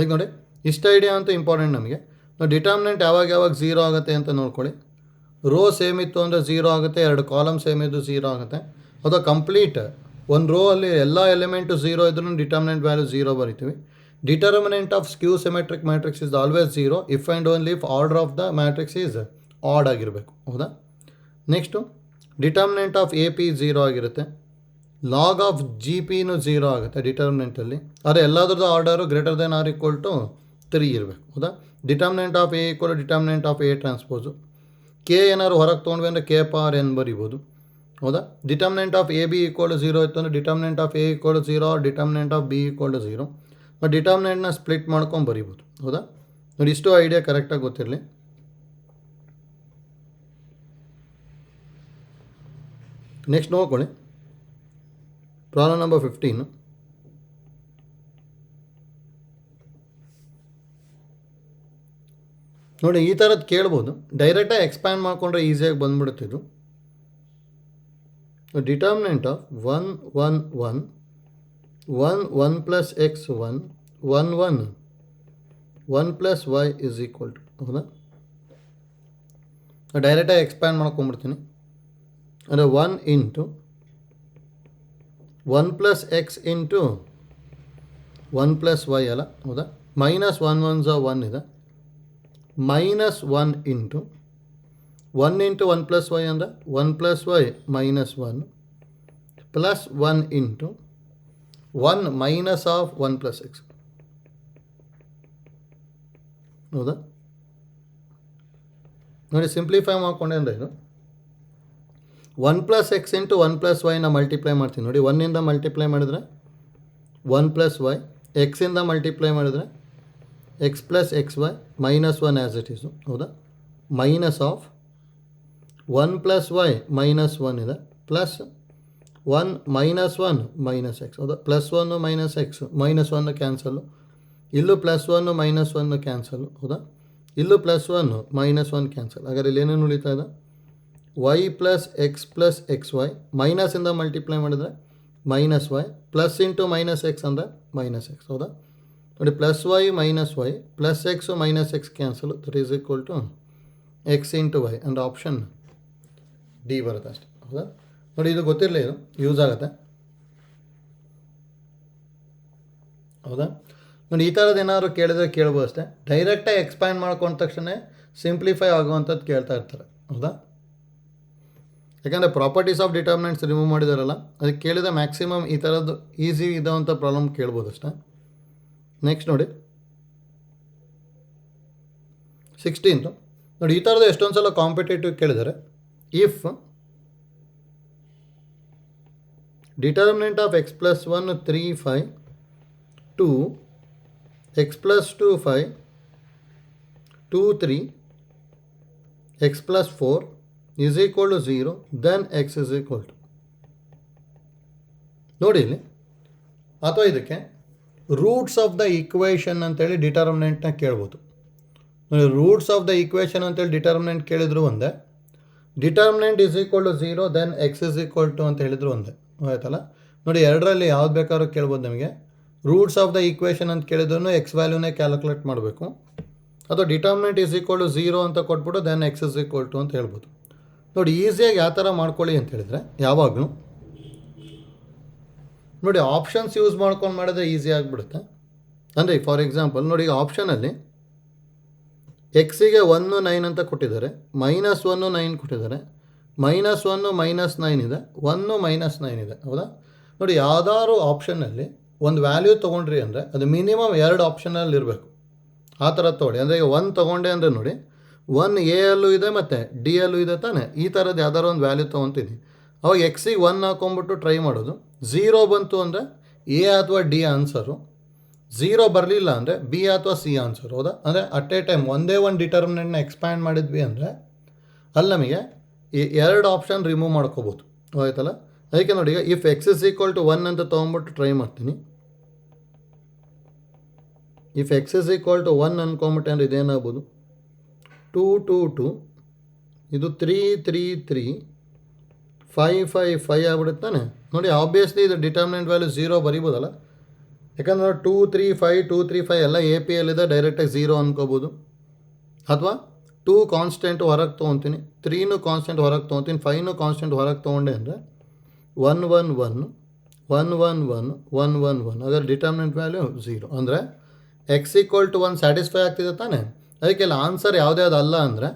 ಈಗ ನೋಡಿ, ಇಷ್ಟ ಐಡಿಯಾ ಅಂತೂ ಇಂಪಾರ್ಟೆಂಟ್ ನಮಗೆ. ನಾವು ಡಿಟರ್ಮಿನೆಂಟ್ ಯಾವಾಗ 0 ಆಗುತ್ತೆ ಅಂತ ನೋಡ್ಕೊಳ್ಳಿ. ರೋ ಸೇಮ್ ಇತ್ತು ಅಂದರೆ 0 ಆಗುತ್ತೆ, 2 ಕಾಲಮ್ ಸೇಮ್ ಇದ್ದು 0 ಆಗುತ್ತೆ. ಅಥವಾ ಕಂಪ್ಲೀಟ್ ಒಂದು ರೋ ಅಲ್ಲಿ ಎಲ್ಲ ಎಲಿಮೆಂಟು 0 ಇದ್ರೂ ಡಿಟರ್ಮಿನೆಂಟ್ ವ್ಯಾಲ್ಯೂ 0 ಬರಿತೀವಿ. Determinant of skew symmetric matrix is always 0 if and only if order of the matrix is odd ಆಗಿರಬೇಕು. ಹೌದಾ? Next determinant of A P 0 ಆಗಿರುತ್ತೆ. ಲಾಗ್ ಆಫ್ ಜಿ ಪಿನೂ 0 ಆಗುತ್ತೆ ಡಿಟರ್ಮಿನೆಂಟಲ್ಲಿ. ಆದರೆ ಎಲ್ಲಾದ್ರದ್ದು order greater than or equal to 3 ಇರಬೇಕು. ಹೌದಾ? Determinant of A equal determinant of A transpose. K ಏನಾದ್ರು ಹೊರಗೆ ತೊಗೊಂಡ್ವಿ ಅಂದರೆ ಕೆ ಪಾರ್ ಎನ್ ಬರಿಬೋದು. ಹೌದಾ? Determinant of A B equal to 0 ಇತ್ತು ಅಂದರೆ determinant of A equal to 0 determinant of B equal to 0. But ಡಿಟರ್ಮಿನೆಂಟ್ನ ಸ್ಪ್ಲಿಟ್ ಮಾಡ್ಕೊಂಡು ಬರೀಬೋದು. ಹೌದಾ? ನೋಡಿ, ಇಷ್ಟು ಐಡಿಯಾ ಕರೆಕ್ಟಾಗಿ ಗೊತ್ತಿರಲಿ. ನೆಕ್ಸ್ಟ್ ನೋಡ್ಕೊಳ್ಳಿ, ಪ್ರಾಬ್ಲಮ್ ನಂಬರ್ 15. ನೋಡಿ, ಈ ಥರದ್ದು ಕೇಳ್ಬೋದು. ಡೈರೆಕ್ಟಾಗಿ ಎಕ್ಸ್ಪ್ಯಾಂಡ್ ಮಾಡಿಕೊಂಡ್ರೆ ಈಸಿಯಾಗಿ ಬಂದ್ಬಿಡುತ್ತಿದ್ದು. Determinant of 1 1 1 1 1 plus x 1 1 1 1 plus y is equal to. ಹೌದಾ? ಡೈರೆಕ್ಟಾಗಿ ಎಕ್ಸ್ಪ್ಯಾಂಡ್ ಮಾಡ್ಕೊಂಡ್ಬಿಡ್ತೀನಿ. ಅಂದರೆ 1 into 1 plus x into 1 plus y ಅಲ್ಲ. ಹೌದಾ? ಮೈನಸ್ 1 1 1 ಇದೆ. Minus 1 into 1 into 1 plus y ಅಂದರೆ 1 plus y minus 1 plus 1 into 1 minus of 1 plus x. ಹೌದಾ? ನೋಡಿ, ಸಿಂಪ್ಲಿಫೈ ಮಾಡ್ಕೊಂಡೆ ಅಂದರೆ ಇದು 1 ಪ್ಲಸ್ ಎಕ್ಸ್ ಇಂಟು 1 ಪ್ಲಸ್ ವೈನ ಮಲ್ಟಿಪ್ಲೈ ಮಾಡ್ತೀನಿ. ನೋಡಿ, 1ಇಂದ ಮಲ್ಟಿಪ್ಲೈ ಮಾಡಿದ್ರೆ 1 ಪ್ಲಸ್ ವೈ, ಎಕ್ಸಿಂದ ಮಲ್ಟಿಪ್ಲೈ ಮಾಡಿದ್ರೆ x plus x y minus 1 as it is. ಹೌದಾ? Minus of 1 plus y minus 1 ಇದೆ, ಪ್ಲಸ್ 1 ಮೈನಸ್ 1 ಮೈನಸ್ ಎಕ್ಸ್. ಹೌದಾ? Plus 1 minus x, minus 1 cancel. ಇಲ್ಲೂ ಪ್ಲಸ್ 1 ಮೈನಸ್ 1 ಕ್ಯಾನ್ಸಲ್ಲು. ಹೌದಾ? ಇಲ್ಲೂ ಪ್ಲಸ್ 1 ಮೈನಸ್ 1 ಕ್ಯಾನ್ಸಲ್. ಹಾಗಾದ್ರೆ ಇಲ್ಲಿ ಏನೇನು ಉಳಿತಾ ಇದೆ? ವೈ ಪ್ಲಸ್ ಎಕ್ಸ್ ವೈ, ಮೈನಸಿಂದ ಮಲ್ಟಿಪ್ಲೈ ಮಾಡಿದ್ರೆ minus y, plus into minus x ಅಂದರೆ ಮೈನಸ್ ಎಕ್ಸ್. ಹೌದಾ? ನೋಡಿ, plus y minus y plus x minus x cancel, that is equal to x into y. ಅಂದರೆ ಆಪ್ಷನ್ ಡಿ ಬರುತ್ತೆ ಅಷ್ಟೆ. ಹೌದಾ? ನೋಡಿ, ಇದು ಗೊತ್ತಿರಲಿ, ಇದು ಯೂಸ್ ಆಗುತ್ತೆ. ಹೌದಾ? ನೋಡಿ, ಈ ಥರದ್ದು ಏನಾದರೂ ಕೇಳಿದ್ರೆ ಕೇಳ್ಬೋದು ಅಷ್ಟೇ. ಡೈರೆಕ್ಟಾಗಿ ಎಕ್ಸ್ಪ್ಯಾಂಡ್ ಮಾಡ್ಕೊಂಡ ತಕ್ಷಣ ಸಿಂಪ್ಲಿಫೈ ಆಗುವಂಥದ್ದು ಕೇಳ್ತಾ ಇರ್ತಾರೆ. ಹೌದಾ? ಯಾಕಂದರೆ ಪ್ರಾಪರ್ಟೀಸ್ ಆಫ್ ಡಿಟರ್ಮಿನೆಂಟ್ಸ್ ರಿಮೂವ್ ಮಾಡಿದಾರಲ್ಲ, ಅದಕ್ಕೆ ಕೇಳಿದ ಮ್ಯಾಕ್ಸಿಮಮ್ ಈ ಥರದ್ದು ಈಸಿ ಇರೋವಂಥ ಪ್ರಾಬ್ಲಮ್ ಕೇಳ್ಬೋದು ಅಷ್ಟೇ. ನೆಕ್ಸ್ಟ್ ನೋಡಿ, 16. ನೋಡಿ, ಈ ಥರದ್ದು ಎಷ್ಟೊಂದು ಸಲ ಕಾಂಪಿಟೇಟಿವ್ ಕೇಳಿದ್ದಾರೆ. If determinant of X plus 1 3 5 2 X plus 2 5 2 3 X plus 4 is equal to 0, then x is equal to. ನೋಡಿ ಇಲ್ಲಿ, ಅಥವಾ ಇದಕ್ಕೆ ರೂಟ್ಸ್ ಆಫ್ ದ ಈಕ್ವೇಷನ್ ಅಂತೇಳಿ ಡಿಟರ್ಮಿನೆಂಟ್ನ ಕೇಳ್ಬೋದು. ನೋಡಿ, ರೂಟ್ಸ್ ಆಫ್ ದ ಈಕ್ವೇಷನ್ ಅಂತೇಳಿ ಡಿಟರ್ಮಿನೆಂಟ್ ಕೇಳಿದ್ರು ಒಂದೇ, determinant is equal to 0 then X is equal to ಅಂತ ಹೇಳಿದ್ರು ಒಂದೇ. ಆಯ್ತಲ್ಲ? ನೋಡಿ, ಎರಡರಲ್ಲಿ ಯಾವ್ದು ಬೇಕಾದ್ರೂ ಕೇಳ್ಬೋದು ನಮಗೆ. ರೂಟ್ಸ್ ಆಫ್ ದ ಈಕ್ವೇಷನ್ ಅಂತ ಕೇಳಿದ್ರು ಎಕ್ಸ್ ವ್ಯಾಲ್ಯೂನೇ ಕ್ಯಾಲ್ಕುಲೇಟ್ ಮಾಡಬೇಕು, ಅಥವಾ ಡಿಟರ್ಮಿನೆಂಟ್ ಇಸ್ ಈಕ್ವಲ್ ಟು 0 ಅಂತ ಕೊಟ್ಬಿಟ್ಟು then X is equal to ಅಂತ ಹೇಳ್ಬೋದು. ನೋಡಿ, ಈಸಿಯಾಗಿ ಯಾವ ಥರ ಮಾಡ್ಕೊಳ್ಳಿ ಅಂತ ಹೇಳಿದರೆ, ಯಾವಾಗಲೂ ನೋಡಿ ಆಪ್ಷನ್ಸ್ ಯೂಸ್ ಮಾಡ್ಕೊಂಡು ಮಾಡಿದ್ರೆ ಈಸಿ ಆಗಿಬಿಡುತ್ತೆ. ಅಂದರೆ ಫಾರ್ ಎಕ್ಸಾಂಪಲ್ ನೋಡಿ, ಈಗ ಆಪ್ಷನಲ್ಲಿ ಎಕ್ಸಿಗೆ 1 9 ಅಂತ ಕೊಟ್ಟಿದ್ದಾರೆ, ಮೈನಸ್ 1 9 ಕೊಟ್ಟಿದ್ದಾರೆ, ಮೈನಸ್ 1 ಮೈನಸ್ 9 ಇದೆ, 1 ಮೈನಸ್ 9 ಇದೆ. ಹೌದಾ? ನೋಡಿ, ಯಾವ್ದಾದ್ರು ಆಪ್ಷನ್ನಲ್ಲಿ ಒಂದು ವ್ಯಾಲ್ಯೂ ತೊಗೊಂಡ್ರಿ ಅಂದರೆ ಅದು ಮಿನಿಮಮ್ 2 ಆಪ್ಷನಲ್ಲಿ ಇರಬೇಕು. ಆ ಥರ ತೊಗೊಳ್ಳಿ. ಅಂದರೆ ಈಗ 1 ತೊಗೊಂಡೆ ಅಂದರೆ ನೋಡಿ, 1 ಎ ಅಲ್ಲೂ ಇದೆ ಮತ್ತು ಡಿ ಅಲ್ಲೂ ಇದೆ ತಾನೆ. ಈ ಥರದ್ದು ಯಾವ್ದಾದ್ರು ಒಂದು ವ್ಯಾಲ್ಯೂ ತೊಗೊತೀನಿ. ಅವಾಗ ಎಕ್ಸಿಗೆ 1 ಹಾಕೊಂಬಿಟ್ಟು ಟ್ರೈ ಮಾಡೋದು. 0 ಬಂತು ಅಂದರೆ ಎ ಅಥವಾ ಡಿ ಆನ್ಸರು, 0 ಬರಲಿಲ್ಲ ಅಂದರೆ ಬಿ ಅಥವಾ ಸಿ ಆನ್ಸರ್. ಹೌದಾ? ಅಂದರೆ ಅಟ್ ಎ ಟೈಮ್ ಒಂದೇ ಒಂದು ಡಿಟರ್ಮಿನೆಂಟ್ನ ಎಕ್ಸ್ಪ್ಯಾಂಡ್ ಮಾಡಿದ್ವಿ ಅಂದರೆ ಅಲ್ಲಿ ನಮಗೆ ಈ 2 ಆಪ್ಷನ್ ರಿಮೂವ್ ಮಾಡ್ಕೋಬೋದು. ಆಯ್ತಲ್ಲ? ಅದಕ್ಕೆ ನೋಡಿ, ಈಗ if X is equal to 1 ಅಂತ ತೊಗೊಂಬಿಟ್ಟು ಟ್ರೈ ಮಾಡ್ತೀನಿ. If X is equal to 1 ಅನ್ಕೊಂಬಿಟ್ಟೆ ಅಂದರೆ ಇದೇನಾಗ್ಬೋದು, 2 2 2 ಇದು 3 3 3 5 5 5 ಆಗ್ಬಿಡುತ್ತಾನೆ. ನೋಡಿ, ಆಬ್ವಿಯಸ್ಲಿ ಇದು ಡಿಟರ್ಮಿನೆಂಟ್ ವ್ಯಾಲ್ಯೂ 0 ಬರಿಬೋದಲ್ಲ, ಯಾಕಂದ್ರೆ 2 3 5 2 3 5 ಎಲ್ಲ ಎ ಪಿ ಎಲ್ಲಿದೆ, ಡೈರೆಕ್ಟಾಗಿ 0 ಅನ್ಕೋಬೋದು. ಅಥವಾ 2 ಕಾನ್ಸ್ಟೆಂಟ್ ಹೊರಗೆ ತೊಗೊತೀನಿ, 3 ಕಾನ್ಸ್ಟೆಂಟ್ ಹೊರಗೆ ತೊಗೊತೀನಿ, 5 ಕಾನ್ಸ್ಟೆಂಟ್ ಹೊರಗೆ ತೊಗೊಂಡೆ ಅಂದರೆ 1 1 1 1 1 1 1 1 1. ಅದರ ಡಿಟರ್ಮಿನೆಂಟ್ ವ್ಯಾಲ್ಯೂ 0 ಅಂದರೆ ಎಕ್ಸ್ ಈಕ್ವಲ್ ಟು 1 ಸ್ಯಾಟಿಸ್ಫೈ ಆಗ್ತಿದೆ ತಾನೆ. ಅದಕ್ಕೆಲ್ಲ ಆನ್ಸರ್ ಯಾವುದೇ ಅದು ಅಲ್ಲ ಅಂದರೆ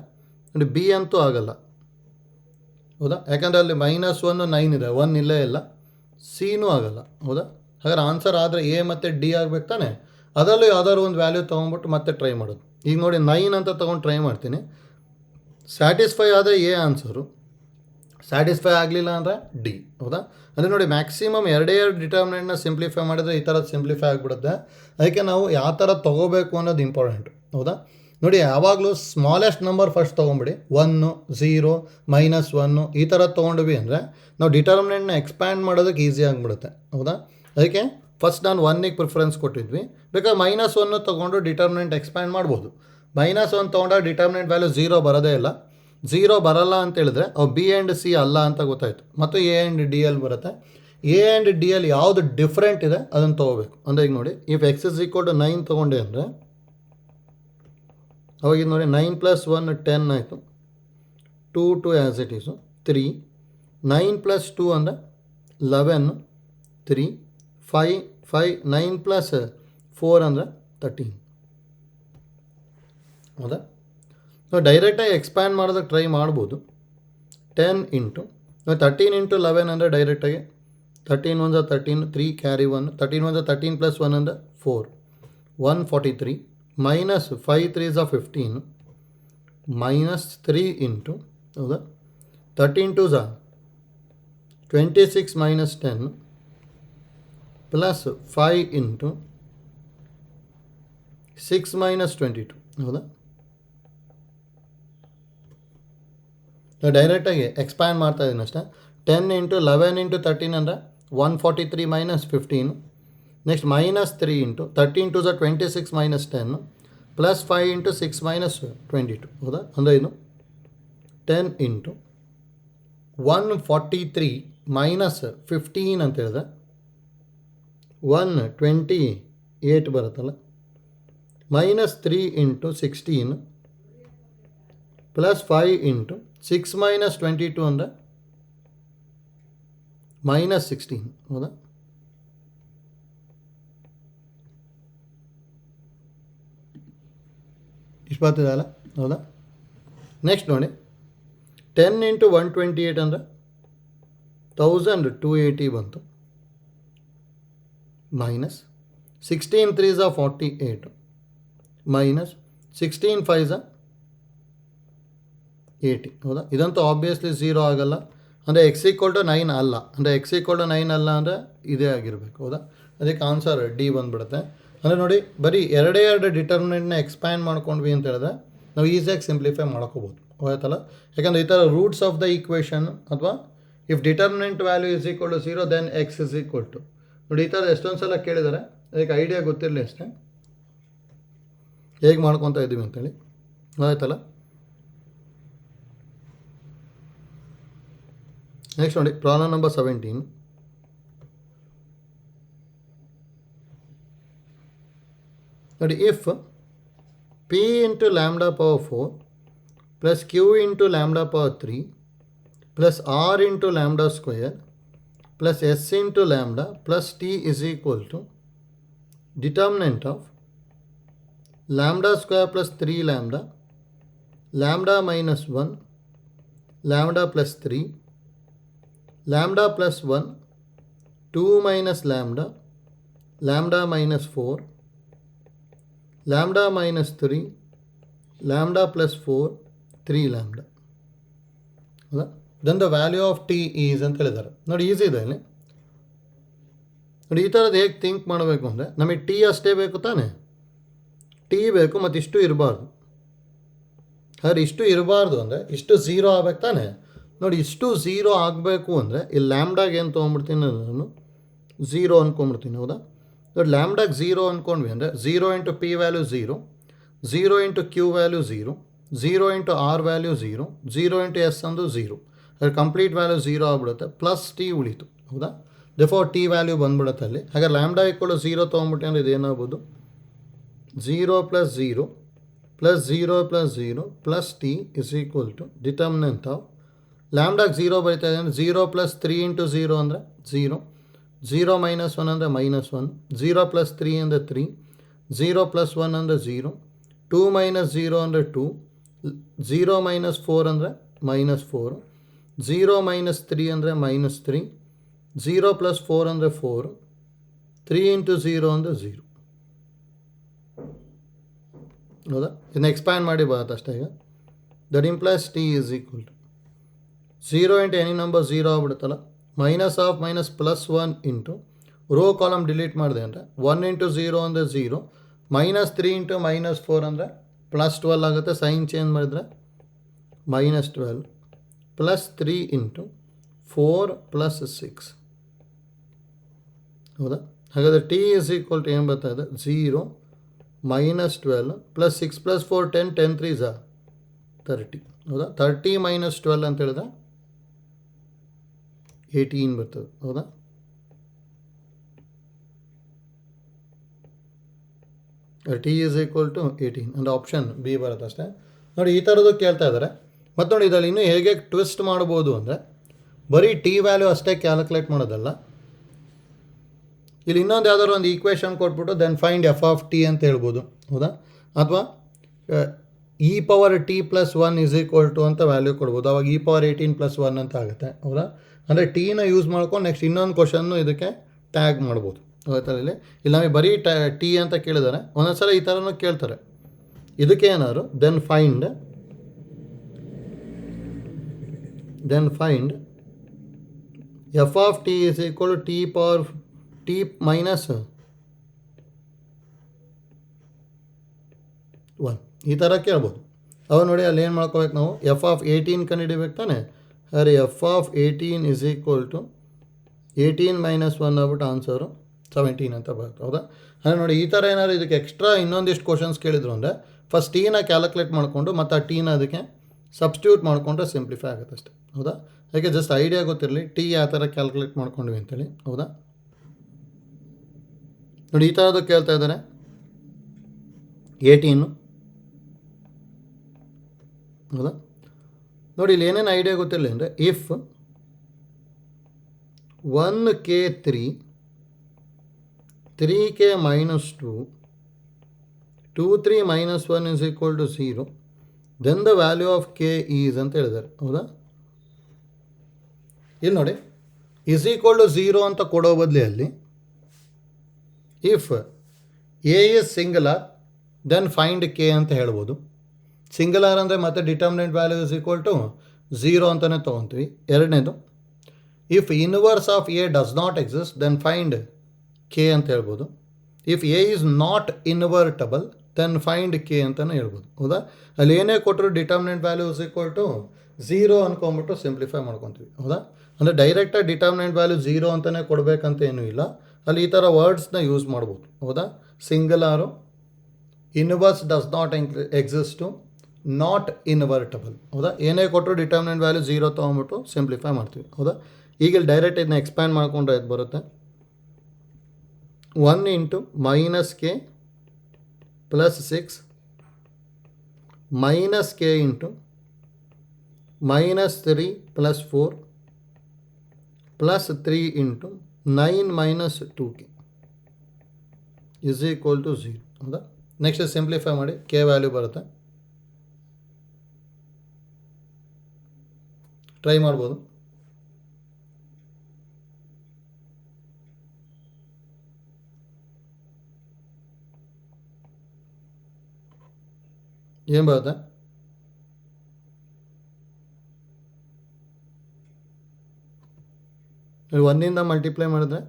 ನೋಡಿ, ಬಿ ಅಂತೂ ಆಗಲ್ಲ. ಹೌದಾ? ಯಾಕಂದರೆ ಅಲ್ಲಿ ಮೈನಸ್ 1 9 ಇದೆ, 1 ಇಲ್ಲೇ ಇಲ್ಲ. ಸಿನೂ ಆಗಲ್ಲ. ಹೌದಾ? ಹಾಗಾದ್ರೆ ಆನ್ಸರ್ ಆದರೆ ಎ ಮತ್ತು ಡಿ ಆಗಬೇಕು ತಾನೆ. ಅದರಲ್ಲೂ ಯಾವ್ದಾದ್ರು ಒಂದು ವ್ಯಾಲ್ಯೂ ತೊಗೊಂಬಿಟ್ಟು ಮತ್ತೆ ಟ್ರೈ ಮಾಡೋದು. ಈಗ ನೋಡಿ, 9 ಅಂತ ತೊಗೊಂಡು ಟ್ರೈ ಮಾಡ್ತೀನಿ. ಸ್ಯಾಟಿಸ್ಫೈ ಆದರೆ ಎ ಆನ್ಸರು, ಸ್ಯಾಟಿಸ್ಫೈ ಆಗಲಿಲ್ಲ ಅಂದರೆ ಡಿ. ಹೌದಾ? ಅಂದರೆ ನೋಡಿ ಮ್ಯಾಕ್ಸಿಮಮ್ ಎರಡೇ ಎರಡು ಡಿಟರ್ಮಿನೆಂಟ್ನ ಸಿಂಪ್ಲಿಫೈ ಮಾಡಿದರೆ ಈ ಥರದ್ದು ಸಿಂಪ್ಲಿಫೈ ಆಗಿಬಿಡುತ್ತೆ. ಅದಕ್ಕೆ ನಾವು ಯಾವ ಥರ ತೊಗೋಬೇಕು ಅನ್ನೋದು ಇಂಪಾರ್ಟೆಂಟ್. ಹೌದಾ? ನೋಡಿ ಯಾವಾಗಲೂ ಸ್ಮಾಲೆಸ್ಟ್ ನಂಬರ್ ಫಸ್ಟ್ ತೊಗೊಂಬಿಡಿ. 1 0 -1 ಈ ಥರ ತೊಗೊಂಡ್ವಿ ಅಂದರೆ ನಾವು ಡಿಟರ್ಮಿನೆಂಟ್ನ ಎಕ್ಸ್ಪ್ಯಾಂಡ್ ಮಾಡೋದಕ್ಕೆ ಈಸಿ ಆಗಿಬಿಡುತ್ತೆ. ಹೌದಾ? ಅದಕ್ಕೆ ಫಸ್ಟ್ ನಾನು 1ಗೆ ಪ್ರಿಫರೆನ್ಸ್ ಕೊಟ್ಟಿದ್ವಿ. ಬೇಕಾದ್ರೆ -1 ತೊಗೊಂಡು ಡಿಟರ್ಮಿನೆಂಟ್ ಎಕ್ಸ್ಪ್ಯಾಂಡ್ ಮಾಡ್ಬೋದು. -1 ತೊಗೊಂಡಾಗ ಡಿಟರ್ಮಿನೆಂಟ್ ವ್ಯಾಲ್ಯೂ 0 ಬರೋದೇ ಇಲ್ಲ. 0 ಬರಲ್ಲ ಅಂತ ಹೇಳಿದ್ರೆ ಅವು ಬಿ ಆ್ಯಂಡ್ ಸಿ ಅಲ್ಲ ಅಂತ ಗೊತ್ತಾಯಿತು. ಮತ್ತು ಎ ಆ್ಯಂಡ್ ಡಿ ಎಲ್ ಬರುತ್ತೆ. ಎ ಆ್ಯಂಡ್ ಡಿ ಎಲ್ ಯಾವುದು ಡಿಫ್ರೆಂಟ್ ಇದೆ ಅದನ್ನು ತೊಗೋಬೇಕು. ಅಂದರೆ ಈಗ ನೋಡಿ, ಇಫ್ x = 9 ತೊಗೊಂಡೆ ಅಂದರೆ ಅವಾಗ ನೋಡಿ 9 + 1 10 ಆಯಿತು. 2 2 ಆ್ಯಸ್ ಇಟ್ ಈಸು 3. 9 + 2 ಅಂದರೆ 11. 3 5 5 9 + 4 ಅಂದರೆ 13. ಹೌದಾ? ನಾವು ಡೈರೆಕ್ಟಾಗಿ ಎಕ್ಸ್ಪ್ಯಾಂಡ್ ಮಾಡೋದಕ್ಕೆ ಟ್ರೈ ಮಾಡ್ಬೋದು. 10 ಇಂಟು 13 ಇಂಟು 11 ಅಂದರೆ ಡೈರೆಕ್ಟಾಗಿ 13 1 13 3 ಕ್ಯಾರಿ 1 13 1 13 + 1 ಅಂದರೆ 4 143 -5 3 15 -3 ಇಂಟು ಹೌದಾ 13 2 26 -10 ಪ್ಲಸ್ 5 ಇಂಟು 6 -22. ಹೌದಾ? ಡೈರೆಕ್ಟಾಗಿ ಎಕ್ಸ್ಪ್ಯಾಂಡ್ ಮಾಡ್ತಾ ಇದ್ದೀನಿ ಅಷ್ಟೇ. 10 ಇಂಟು 11 ಇಂಟು 13 ಅಂದರೆ 143 -15. Next -3 into 13 2 26 -10 plus 5 into 6 -22. ಹೌದಾ? ಅಂದರೆ ಇದು 10 ಇಂಟು 143 -15 ಅಂತ ಹೇಳಿದ್ರೆ 128 ಬರುತ್ತಲ್ಲ. -3 ಇಂಟು 16 ಪ್ಲಸ್ 5 ಇಂಟು 6 -22 ಅಂದರೆ -16. ಹೌದಾ? ಇಷ್ಟು ಬರ್ತಿದೆಯಲ್ಲ. ಹೌದಾ? ನೆಕ್ಸ್ಟ್ ನೋಡಿ, 10 ಇಂಟು 128 ಅಂದರೆ 1280 ಬಂತು. Minus 16 3 48 minus 16 5 80. ಹೌದಾ? ಇದಂತೂ ಆಬ್ವಿಯಸ್ಲಿ 0 ಆಗಲ್ಲ. ಅಂದರೆ x = 9 ಅಲ್ಲ. ಅಂದರೆ x = 9 ಅಲ್ಲ ಅಂದರೆ ಇದೇ ಆಗಿರಬೇಕು. ಹೌದಾ? ಅದಕ್ಕೆ ಆನ್ಸರ್ ಡಿ ಬಂದುಬಿಡುತ್ತೆ. ಅಂದರೆ ನೋಡಿ, ಬರೀ ಎರಡು ಡಿಟರ್ಮಿನೆಂಟ್ನ ಎಕ್ಸ್ಪ್ಯಾಂಡ್ ಮಾಡ್ಕೊಂಡ್ವಿ ಅಂತ ಹೇಳಿದ್ರೆ ನಾವು ಈಸಿಯಾಗಿ ಸಿಂಪ್ಲಿಫೈ ಮಾಡ್ಕೋಬೋದು. ಆಯ್ತಲ್ಲ? ಯಾಕಂದರೆ ಈ ಥರ ರೂಟ್ಸ್ ಆಫ್ ದ ಈಕ್ವೇಷನ್ ಅಥವಾ if determinant value = 0 then x = ನೋಡಿ, ಈ ಥರ ಎಷ್ಟೊಂದು ಸಲ ಕೇಳಿದ್ದಾರೆ. ಅದಕ್ಕೆ ಐಡಿಯಾ ಗೊತ್ತಿರಲಿ ಅಷ್ಟೇ ಹೇಗೆ ಮಾಡ್ಕೊತಾ ಇದ್ದೀವಿ ಅಂತೇಳಿ. ಆಯ್ತಲ್ಲ? ನೆಕ್ಸ್ಟ್ ನೋಡಿ, ಪ್ರಾಬ್ಲಮ್ ನಂಬರ್ 17. ನೋಡಿ, if p into lambda power 4 plus q into lambda power 3 plus r into lambda square plus s into lambda plus t = determinant of lambda square plus 3 lambda lambda -1 lambda plus 3 lambda plus 1 2 minus lambda lambda -4 lambda -3 lambda plus 4 3 lambda. ಹೌದಾ? Then the value of T is ಅಂತ ಹೇಳಿದ್ದಾರೆ. ನೋಡಿ, easy ಇದೆ ಇಲ್ಲಿ. ನೋಡಿ, ಈ ಥರದ್ದು ಹೇಗೆ ಥಿಂಕ್ ಮಾಡಬೇಕು ಅಂದರೆ ನಮಗೆ ಟಿ ಅಷ್ಟೇ ಬೇಕು ತಾನೇ. ಟಿ ಬೇಕು ಮತ್ತು ಇಷ್ಟು ಇರಬಾರ್ದು. ಹಾಗಾದ್ರೆ ಇಷ್ಟು ಇರಬಾರ್ದು ಅಂದರೆ ಇಷ್ಟು 0 ಆಗಬೇಕು ತಾನೇ. ನೋಡಿ, ಇಷ್ಟು 0 ಆಗಬೇಕು ಅಂದರೆ ಇಲ್ಲಿ ಲ್ಯಾಂಬ್ಡಾಗೆ ಏನು ತೊಗೊಂಡ್ಬಿಡ್ತೀನಿ ನಾನು 0 ಅಂದ್ಕೊಂಡ್ಬಿಡ್ತೀನಿ. ಹೌದಾ? ನೋಡಿ, ಲ್ಯಾಂಬ್ಡಾಗೆ 0 ಅಂದ್ಕೊಂಡ್ವಿ ಅಂದರೆ 0 into P value 0, 0 into Q value 0, 0 into R value 0, 0 into S ಅಂದು 0. ಅದ್ರ ಕಂಪ್ಲೀಟ್ ವ್ಯಾಲ್ಯೂ 0 ಆಗ್ಬಿಡುತ್ತೆ. ಪ್ಲಸ್ ಟಿ ಉಳಿತು. ಹೌದಾ? ಡೆಫೋರ್ ಟಿ ವ್ಯಾಲ್ಯೂ ಬಂದ್ಬಿಡುತ್ತೆ ಅಲ್ಲಿ. ಹಾಗಾದ್ರೆ ಲ್ಯಾಂಬ್ಡಾ = 0 ತೊಗೊಂಡ್ಬಿಟ್ಟೆ ಅಂದರೆ ಇದೇನಾಗ್ಬೋದು 0 + 0 plus 0 + 0 plus T = determinant of ಲ್ಯಾಂಬ್ಡಾಗೆ 0 ಬರೀತಾ ಇದೆ ಅಂದರೆ 0 + 3 ಇಂಟು 0 ಅಂದರೆ 0, 0 - 1 ಅಂದರೆ -1, 0 + 3 ಅಂದರೆ 3, 0 + 1 ಅಂದರೆ 0, 2 - 0 ಅಂದರೆ 2, 0 - 4 ಅಂದರೆ -4, 0 - 3 ಅಂದರೆ -3, 0 + 4 ಅಂದರೆ 4, 3 ಇಂಟು 0 ಅಂದರೆ 0. ಹೌದಾ? ಇದನ್ನು ಎಕ್ಸ್ಪ್ಯಾಂಡ್ ಮಾಡಿ ಬರುತ್ತೆ ಅಷ್ಟೇ. ಈಗ that implies T = 0 into any number 0 ಆಗ್ಬಿಡುತ್ತಲ್ಲ. Minus of minus plus 1 into row column delete ಮಾಡಿದೆ ಅಂದರೆ 1 ಇಂಟು 0 ಅಂದರೆ 0, -3 ಇಂಟು -4 ಅಂದರೆ +12 ಆಗುತ್ತೆ. ಸೈನ್ ಚೇಂಜ್ ಮಾಡಿದರೆ -12 ಪ್ಲಸ್ 3 ಇಂಟು 4 ಪ್ಲಸ್ 6. ಹೌದಾ? ಹಾಗಾದರೆ ಟಿ ಇಸ್ ಈಕ್ವಲ್ ಟು ಏನು ಬರ್ತಾ ಇದೆ? 0 -12 ಪ್ಲಸ್ 6 ಪ್ಲಸ್ 4 10, 10 3 ಝಾ 30. ಹೌದಾ? 30 - 12 ಅಂತ ಹೇಳಿದ್ರೆ 18 ಬರ್ತದೆ. ಹೌದಾ? ಟಿ ಈಸ್ ಈಕ್ವಲ್ ಟು 18 ಅಂದರೆ ಆಪ್ಷನ್ ಬಿ ಬರುತ್ತೆ ಅಷ್ಟೇ. ನೋಡಿ, ಈ ಥರದ್ದು ಕೇಳ್ತಾ ಇದ್ದಾರೆ. ಮತ್ತು ನೋಡಿ, ಇದರಲ್ಲಿ ಇನ್ನೂ ಹೇಗೆ ಟ್ವಿಸ್ಟ್ ಮಾಡ್ಬೋದು ಅಂದರೆ, ಬರೀ ಟಿ ವ್ಯಾಲ್ಯೂ ಅಷ್ಟೇ ಕ್ಯಾಲ್ಕುಲೇಟ್ ಮಾಡೋದಲ್ಲ, ಇಲ್ಲಿ ಇನ್ನೊಂದು ಯಾವ್ದಾದ್ರು ಒಂದು ಈಕ್ವೇಷನ್ ಕೊಟ್ಬಿಟ್ಟು then find F of T ಅಂತ ಹೇಳ್ಬೋದು. ಹೌದಾ? ಅಥವಾ e⁻t+1 ಇಸ್ ಈಕ್ವಲ್ ಟು ಅಂತ ವ್ಯಾಲ್ಯೂ ಕೊಡ್ಬೋದು. ಅವಾಗ e⁻18+1 ಅಂತ ಆಗುತ್ತೆ. ಹೌದಾ? ಅಂದರೆ ಟೀನ ಯೂಸ್ ಮಾಡ್ಕೊಂಡು ನೆಕ್ಸ್ಟ್ ಇನ್ನೊಂದು ಕ್ವಶನ್ನು ಇದಕ್ಕೆ ಟ್ಯಾಗ್ ಮಾಡ್ಬೋದು. ಹೌದಾ? ಇಲ್ಲಿ ನಮಗೆ ಬರೀ ಟಿ ಅಂತ ಕೇಳಿದ್ದಾರೆ. ಒಂದೊಂದು ಸಲ ಈ ಥರನೂ ಕೇಳ್ತಾರೆ. ಇದಕ್ಕೆ ಏನಾದ್ರು then find F of T is equal T power T minus 1 ಈ ಥರ ಕೇಳ್ಬೋದು. ಅವಾಗ ನೋಡಿ, ಅಲ್ಲಿ ಏನು ಮಾಡ್ಕೋಬೇಕು ನಾವು? ಎಫ್ ಆಫ್ 18 ಕಂಡುಹಿಡಿಬೇಕು ತಾನೆ. ಅರೆ F of 18 is equal to 18 - 1 ಆಗ್ಬಿಟ್ಟು ಆನ್ಸರು 17 ಅಂತ ಬರುತ್ತೆ. ಹೌದಾ? ಅಂದರೆ ನೋಡಿ, ಈ ಥರ ಏನಾದ್ರು ಇದಕ್ಕೆ ಎಕ್ಸ್ಟ್ರಾ ಇನ್ನೊಂದಿಷ್ಟು ಕ್ವಶನ್ಸ್ ಕೇಳಿದ್ರು ಅಂದರೆ ಫಸ್ಟ್ ಟೀನ ಕ್ಯಾಲ್ಕುಲೇಟ್ ಮಾಡಿಕೊಂಡು ಮತ್ತು ಆ ಟೀನ ಅದಕ್ಕೆ ಸಬ್ಸ್ಟಿಟ್ಯೂಟ್ ಮಾಡಿಕೊಂಡ್ರೆ ಸಿಂಪ್ಲಿಫೈ ಆಗುತ್ತೆ ಅಷ್ಟೇ. ಹೌದಾ? ಯಾಕೆ ಜಸ್ಟ್ ಐಡಿಯಾ ಗೊತ್ತಿರಲಿ ಟಿ ಯಾವ ಥರ ಕ್ಯಾಲ್ಕುಲೇಟ್ ಮಾಡ್ಕೊಂಡ್ವಿ ಅಂತೇಳಿ. ಹೌದಾ? ನೋಡಿ, ಈ ಥರದ್ದು ಕೇಳ್ತಾ ಇದ್ದಾರೆ. 18. ಹೌದಾ? ನೋಡಿ, ಇಲ್ಲಿ ಏನೇನು ಐಡಿಯಾ ಗೊತ್ತಿರಲಿ ಅಂದರೆ, if 1k3 3k -2 2 3 -1 is equal to 0 then the value of k is ಅಂತ ಹೇಳಿದ್ದಾರೆ. ಹೌದಾ? ಇಲ್ಲಿ ನೋಡಿ, ಇಸ್ ಈಕ್ವಲ್ ಟು 0 ಅಂತ ಕೊಡೋ ಬದಲಿ ಅಲ್ಲಿ if A is singular then find K ಅಂತ ಹೇಳ್ಬೋದು. ಸಿಂಗುಲರ್ ಅಂದರೆ ಮತ್ತೆ determinant value is equal to 0 ಅಂತಲೇ ತೊಗೊತೀವಿ. ಎರಡನೇದು, if inverse of A does not exist then find K ಅಂತ ಹೇಳ್ಬೋದು. If A is not invertible then find K ಅಂತಲೇ ಹೇಳ್ಬೋದು. ಹೌದಾ? ಅಲ್ಲಿ ಏನೇ ಕೊಟ್ಟರು determinant value is equal to 0 ಅಂದ್ಕೊಂಬಿಟ್ಟು ಸಿಂಪ್ಲಿಫೈ ಮಾಡ್ಕೊತೀವಿ. ಹೌದಾ? ಅಂದರೆ ಡೈರೆಕ್ಟಾಗಿ ಡಿಟರ್ಮಿನೆಂಟ್ ವ್ಯಾಲ್ಯೂ 0 ಅಂತಲೇ ಕೊಡಬೇಕಂತ ಏನೂ ಇಲ್ಲ. ಅಲ್ಲಿ ಈ ಥರ ವರ್ಡ್ಸ್ನ ಯೂಸ್ ಮಾಡ್ಬೋದು. ಹೌದಾ? ಸಿಂಗುಲಾರು, ಇನ್ವರ್ಸ್ ಡಸ್ ನಾಟ್ ಎಕ್ಸಿಸ್ಟು, ನಾಟ್ ಇನ್ವರ್ಟಬಲ್. ಹೌದಾ? ಏನೇ ಕೊಟ್ಟರು ಡಿಟರ್ಮಿನೆಂಟ್ ವ್ಯಾಲ್ಯೂ 0 ತೊಗೊಂಬಿಟ್ಟು ಸಿಂಪ್ಲಿಫೈ ಮಾಡ್ತೀವಿ. ಹೌದಾ? ಈಗ ಇಲ್ಲಿ ಡೈರೆಕ್ಟ್ ಇದನ್ನ ಎಕ್ಸ್ಪ್ಯಾಂಡ್ ಮಾಡಿಕೊಂಡ್ರೆ ಇದು ಬರುತ್ತೆ. 1 into -k plus 6 -k into -3 plus 4 plus 3 into 9 - 2k is equal to 0. ಹೌದಾ? ನೆಕ್ಸ್ಟ್ ಸಿಂಪ್ಲಿಫೈ ಮಾಡಿ ಕೆ ವ್ಯಾಲ್ಯೂ ಬರುತ್ತೆ. ಟ್ರೈ ಮಾಡ್ಬೋದು. ಏನು ಬರುತ್ತೆ? ಒನ್ನಿಂದ ಮಲ್ಟಿಪ್ಲೈ ಮಾಡಿದ್ರೆ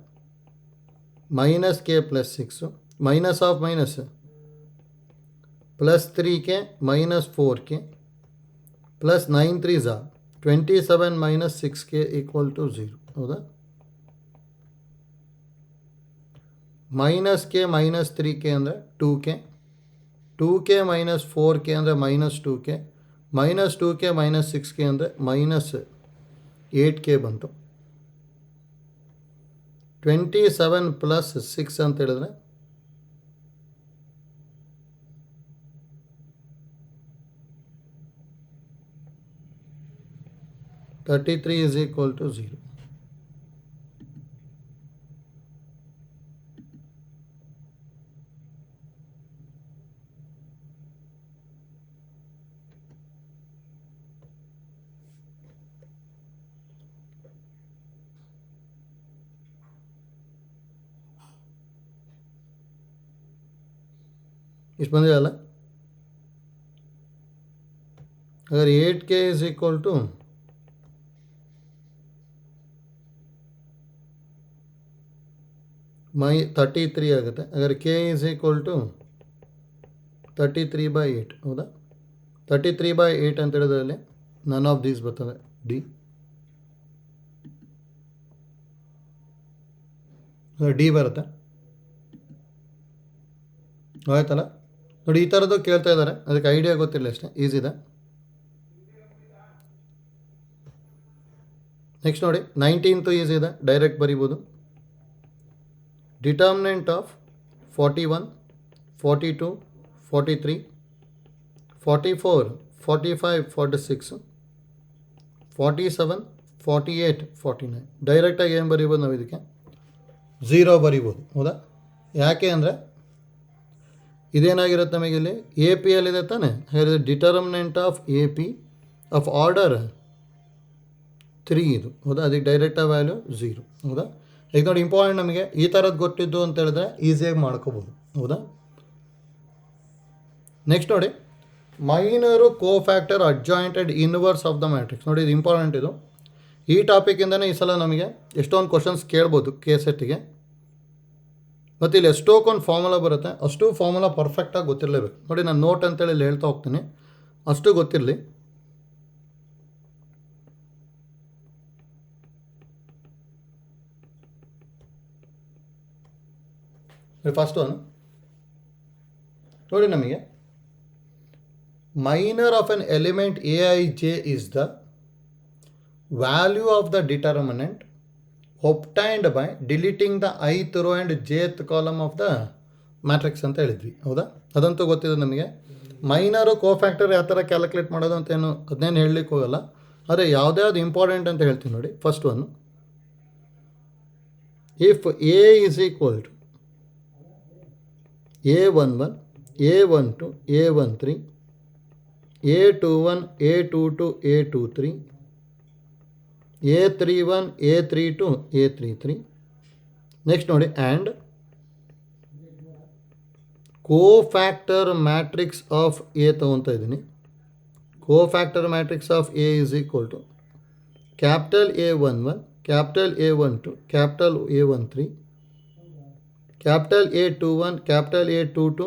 -k plus 6 minus of minus plus 3k -4k plus 9 3 ಝಾ 27 - 6k ಈಕ್ವಲ್ ಟು 0. ಹೌದಾ? -k -3k ಅಂದರೆ 2k 2k -4k ಅಂದರೆ -2k -2k -6k ಅಂದರೆ -8k ಬಂತು. 27 ಪ್ಲಸ್ 6 ಅಂತ ಹೇಳಿದ್ರೆ 33 ಇಸ್ ಈಕ್ವಲ್ ಟು 0. ಇಷ್ಟು ಬಂದಿರಲ್ಲ. ಹಾಗಾದ್ರೆ 8k ಇಸ್ ಈಕ್ವಲ್ ಟು 33 ಆಗುತ್ತೆ. ಹಾಗಾದ್ರೆ ಕೆ ಈಸ್ ಈಕ್ವಲ್ ಟು 33/8 ಹೌದಾ. 33/8 ಅಂತ ಹೇಳಿದ್ರಲ್ಲಿ ನನ್ ಆಫ್ ದೀಸ್ ಬರ್ತದೆ ಡಿ. ಡಿ ಬರುತ್ತೆ ಆಯ್ತಲ್ಲ. ನೋಡಿ ಈ ಥರದ್ದು ಕೇಳ್ತಾ ಇದ್ದಾರೆ, ಅದಕ್ಕೆ ಐಡಿಯಾ ಗೊತ್ತಿಲ್ಲ ಅಷ್ಟೇ, ಈಸಿ ಇದೆ. ನೆಕ್ಸ್ಟ್ ನೋಡಿ 19th ಈಸಿ ಇದೆ, ಡೈರೆಕ್ಟ್ ಬರಿಬೋದು. ಡಿಟರ್ಮಿನೆಂಟ್ ಆಫ್ 41, 42, 43, 44, 45, 46, 47, 48, 49 ಡೈರೆಕ್ಟಾಗಿ ಏನು ಬರಿಬೋದು ನಾವು ಇದಕ್ಕೆ 0 ಬರಿಬೋದು ಹೌದಾ. ಯಾಕೆ ಅಂದರೆ ಇದೇನಾಗಿರುತ್ತೆ ನಮಗೆ ಇಲ್ಲಿ ಎ ಪಿ ಎಲ್ಲಿದೆ ತಾನೆ. ಹಾಗಾದರೆ determinant of A P of order 3 ಇದು ಹೌದಾ. ಅದಕ್ಕೆ ಡೈರೆಕ್ಟಾಗಿ ವ್ಯಾಲ್ಯೂ 0 ಹೌದಾ. ಈಗ ನೋಡಿ ಇಂಪಾರ್ಟೆಂಟ್, ನಮಗೆ ಈ ಥರದ್ದು ಗೊತ್ತಿದ್ದು ಅಂತ ಹೇಳಿದ್ರೆ ಈಸಿಯಾಗಿ ಮಾಡ್ಕೋಬೋದು ಹೌದಾ. ನೆಕ್ಸ್ಟ್ ನೋಡಿ minor cofactor adjointed inverse of the matrix. ನೋಡಿ ಇದು ಇಂಪಾರ್ಟೆಂಟ್. ಇದು ಈ ಟಾಪಿಕಿಂದನೇ ಈ ಸಲ ನಮಗೆ ಎಷ್ಟೊಂದು ಕ್ವಶನ್ಸ್ ಕೇಳ್ಬೋದು ಕೆ ಸೆಟ್ಟಿಗೆ. ಮತ್ತು ಇಲ್ಲಿ ಎಷ್ಟೊಂದು ಫಾರ್ಮುಲಾ ಬರುತ್ತೆ, ಅಷ್ಟು ಫಾರ್ಮುಲಾ ಪರ್ಫೆಕ್ಟಾಗಿ ಗೊತ್ತಿರಲೇಬೇಕು. ನೋಡಿ ನಾನು ನೋಟ್ ಅಂತೇಳಿ ಇಲ್ಲಿ ಹೇಳ್ತಾ ಹೋಗ್ತೀನಿ, ಅಷ್ಟು ಗೊತ್ತಿರಲಿ. ಫಸ್ಟ್ ಒನ್ ನೋಡಿ, ನಮಗೆ minor of N element A I J is the value of the determinant obtained by deleting the ith row and jth column of the matrix ಅಂತ ಹೇಳಿದ್ವಿ ಹೌದಾ. ಅದಂತೂ ಗೊತ್ತಿದೆ ನಮಗೆ. ಮೈನರು ಕೋಫ್ಯಾಕ್ಟರ್ ಯಾವ ಥರ ಕ್ಯಾಲ್ಕುಲೇಟ್ ಮಾಡೋದು ಅಂತ ಏನು ಅದನ್ನೇನು ಹೇಳಲಿಕ್ಕೆ ಹೋಗಲ್ಲ, ಆದರೆ ಯಾವುದ್ಯಾವ್ದು ಇಂಪಾರ್ಟೆಂಟ್ ಅಂತ ಹೇಳ್ತೀನಿ ನೋಡಿ. First one, if A is equal to A11, A12, A13, A21, A22, A23, A31, A32, A33. Next ನೋಡಿ, and cofactor matrix of A ತೊಗೊತಾ ಇದ್ದೀನಿ. Cofactor matrix of A is equal to capital A11, capital A12, capital A13, capital A21, capital A22,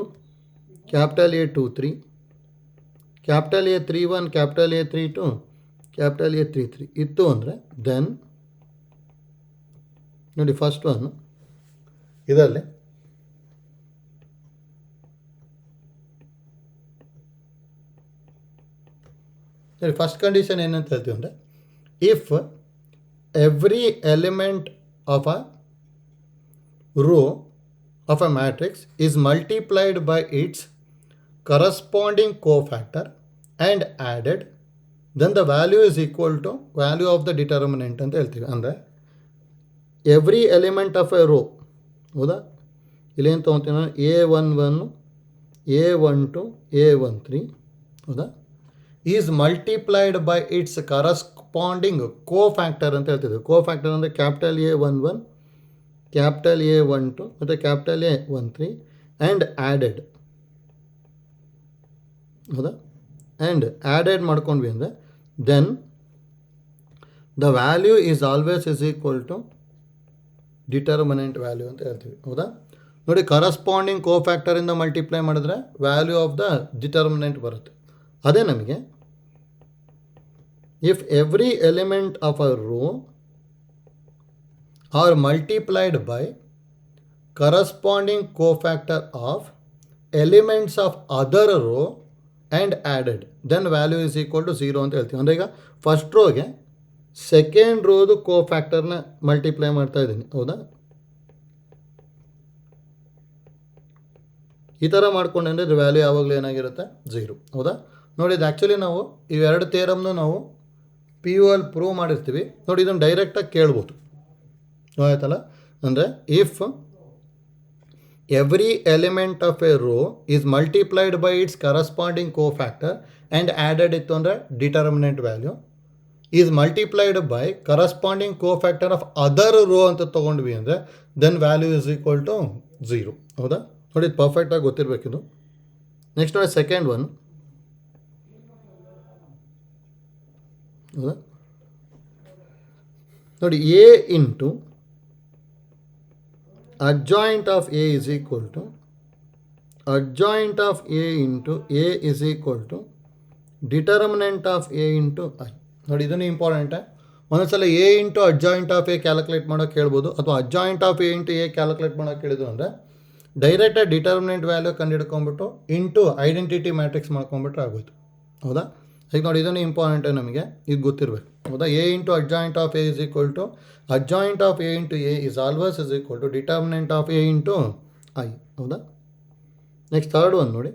capital A23, capital A31, capital A32, capital A33 ಇತ್ತು ಅಂದರೆ then ನೋಡಿ first one ಇದರಲ್ಲಿ ನೋಡಿ first condition ಏನಂತ ಹೇಳ್ತೀವಿ ಅಂದರೆ, if every element of a row of a matrix is multiplied by its corresponding cofactor and added, then the value is equal to value of the determinant ಅಂತ ಹೇಳ್ತೀವಿ. ಅಂದರೆ every element of a row ಹೌದಾ, ಇಲ್ಲೇನು ತೊಗೊತೀವಿ ನಾನು A11, A12, A13 ಹೌದಾ, is multiplied by its corresponding cofactor ಅಂತ ಹೇಳ್ತಿದ್ವಿ. ಕೋಫ್ಯಾಕ್ಟರ್ ಅಂದರೆ ಕ್ಯಾಪಿಟಲ್ A11, ಕ್ಯಾಪಿಟಲ್ A12 ಮತ್ತು ಕ್ಯಾಪಿಟಲ್ A13 ಆ್ಯಂಡ್ ಆ್ಯಡೆಡ್ ಹೌದಾ. ಆ್ಯಂಡ್ ಆ್ಯಡೆಡ್ ಮಾಡ್ಕೊಂಡ್ವಿ ಅಂದರೆ then the value is always is equal to determinant value ಅಂತ ಹೇಳ್ತೀವಿ ಹೌದಾ. ನೋಡಿ ಕರಸ್ಪಾಂಡಿಂಗ್ ಕೋಫ್ಯಾಕ್ಟರಿಂದ ಮಲ್ಟಿಪ್ಲೈ ಮಾಡಿದ್ರೆ ವ್ಯಾಲ್ಯೂ ಆಫ್ ದ ಡಿಟರ್ಮಿನೆಂಟ್ ಬರುತ್ತೆ. ಅದೇ ನಮಗೆ if every element of a row are multiplied by corresponding cofactor of elements of other row and added, then value is equal to 0 ಅಂತ ಹೇಳ್ತೀವಿ. ಅಂದರೆ ಈಗ ಫಸ್ಟ್ ರೋಗೆ ಸೆಕೆಂಡ್ ರೋದು ಕೋಫ್ಯಾಕ್ಟರ್ನ ಮಲ್ಟಿಪ್ಲೈ ಮಾಡ್ತಾ ಇದ್ದೀನಿ ಹೌದಾ. ಈ ಥರ ಮಾಡ್ಕೊಂಡ್ರೆ ಇದ್ರ ವ್ಯಾಲ್ಯೂ ಯಾವಾಗಲೂ ಏನಾಗಿರುತ್ತೆ 0 ಹೌದಾ. ನೋಡಿ ಇದು ಆ್ಯಕ್ಚುಲಿ ನಾವು ಇವೆರಡು ಥಿಯರಮ್ನು ನಾವು ಪಿ ಯು ಅಲ್ಲಿ ಪ್ರೂವ್ ಮಾಡಿರ್ತೀವಿ. ನೋಡಿ ಇದನ್ನು ಡೈರೆಕ್ಟಾಗಿ ಕೇಳ್ಬೋದು ಆಯ್ತಲ್ಲ. ಅಂದರೆ if every element of a row is multiplied by its corresponding cofactor and added ಇತ್ತು ಅಂದರೆ determinant value is multiplied by corresponding cofactor of other row ಅಂತ ತೊಗೊಂಡ್ವಿ ಅಂದರೆ then value is equal to 0 ಹೌದಾ. ನೋಡಿ ಇದು ಪರ್ಫೆಕ್ಟಾಗಿ ಗೊತ್ತಿರಬೇಕಿದು. ನೆಕ್ಸ್ಟ್ ನೋಡಿ ಸೆಕೆಂಡ್ ಒನ್ ಹೌದಾ. ನೋಡಿ A into adjoint of A is equal to adjoint of A into A is equal to determinant of A into I. ನೋಡಿ ಇದನ್ನು ಇಂಪಾರ್ಟೆಂಟೇ. ಒಂದೊಂದ್ಸಲ A into adjoint of A calculate ಮಾಡೋಕ್ಕೆ ಹೇಳ್ಬೋದು, ಅಥವಾ adjoint of A into A calculate ಮಾಡೋಕ್ಕೆ ಹೇಳಿದ್ರು ಅಂದರೆ ಡೈರೆಕ್ಟಾಗಿ ಡಿಟರ್ಮಿನೆಂಟ್ ವ್ಯಾಲ್ಯೂ ಕಂಡುಹಿಡ್ಕೊಂಬಿಟ್ಟು ಇಂಟು ಐಡೆಂಟಿಟಿ ಮ್ಯಾಟ್ರಿಕ್ಸ್ ಮಾಡ್ಕೊಂಬಿಟ್ರೆ ಆಗೋಯ್ತು. ಹೌದಾ? ಈಗ ನೋಡಿ ಇದನ್ನು ಇಂಪಾರ್ಟೆಂಟೇ, ನಮಗೆ ಇದು ಗೊತ್ತಿರಬೇಕು. ಹೌದಾ? A into adjoint of A is equal to adjoint of A into A is always is equal to determinant of A into I. ಹೌದಾ? ನೆಕ್ಸ್ಟ್ ಥರ್ಡ್ ಒನ್ ನೋಡಿ,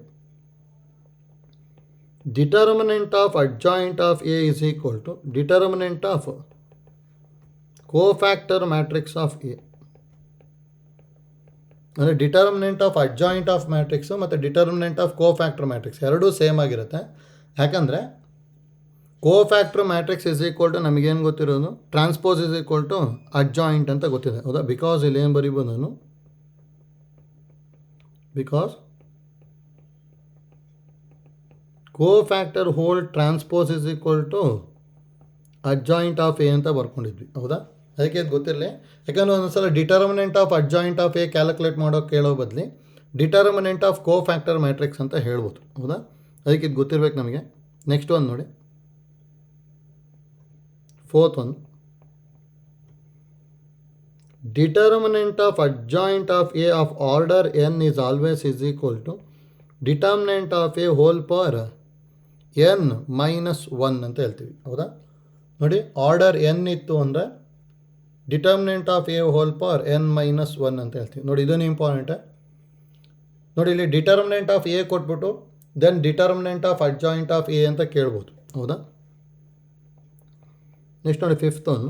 determinant of adjoint of A is equal to determinant of cofactor matrix of A. ಅಂದರೆ determinant of adjoint of matrix ಮತ್ತು determinant of cofactor matrix ಎರಡೂ same ಆಗಿರುತ್ತೆ. ಯಾಕಂದರೆ cofactor matrix is equal to ನಮಗೇನು ಗೊತ್ತಿರೋದು, transpose is equal to adjoint ಅಂತ ಗೊತ್ತಿದೆ. ಹೌದಾ? ಬಿಕಾಸ್ ಇಲ್ಲಿ ಏನು ಬರೀಬೋದು ನಾನು, because cofactor whole transpose is equal to adjoint of A ಅಂತ ಬರ್ಕೊಂಡಿದ್ವಿ. ಹೌದಾ? ಅದಕ್ಕೆ ಇದು ಗೊತ್ತಿರಲಿ. ಯಾಕಂದರೆ ಒಂದೊಂದ್ಸಲ determinant of adjoint of A calculate ಮಾಡೋಕ್ಕೆ ಹೇಳೋ ಬದಲಿ ಡಿಟರ್ಮಿನೆಂಟ್ ಆಫ್ ಕೋಫ್ಯಾಕ್ಟರ್ ಮ್ಯಾಟ್ರಿಕ್ಸ್ ಅಂತ ಹೇಳ್ಬೋದು. ಹೌದಾ? ಅದಕ್ಕೆ ಇದು ಗೊತ್ತಿರಬೇಕು ನಮಗೆ. ನೆಕ್ಸ್ಟ್ ಒಂದು ನೋಡಿ, ಫೋರ್ತ್ ಒಂದು, determinant of adjoint of A of order n is always is equal to determinant of A whole power n minus one ಅಂತ ಹೇಳ್ತೀವಿ. ಹೌದಾ? ನೋಡಿ, ಆರ್ಡರ್ ಎನ್ ಇತ್ತು ಅಂದರೆ determinant of A whole power n minus one ಅಂತ ಹೇಳ್ತೀವಿ. ನೋಡಿ ಇದನ್ನು ಇಂಪಾರ್ಟೆಂಟೇ. ನೋಡಿ ಇಲ್ಲಿ ಡಿಟರ್ಮಿನೆಂಟ್ ಆಫ್ ಎ ಕೊಟ್ಬಿಟ್ಟು then determinant of adjoint of A ಅಂತ ಕೇಳ್ಬೋದು. ಹೌದಾ? ನೆಕ್ಸ್ಟ್ ನೋಡಿ fifth one,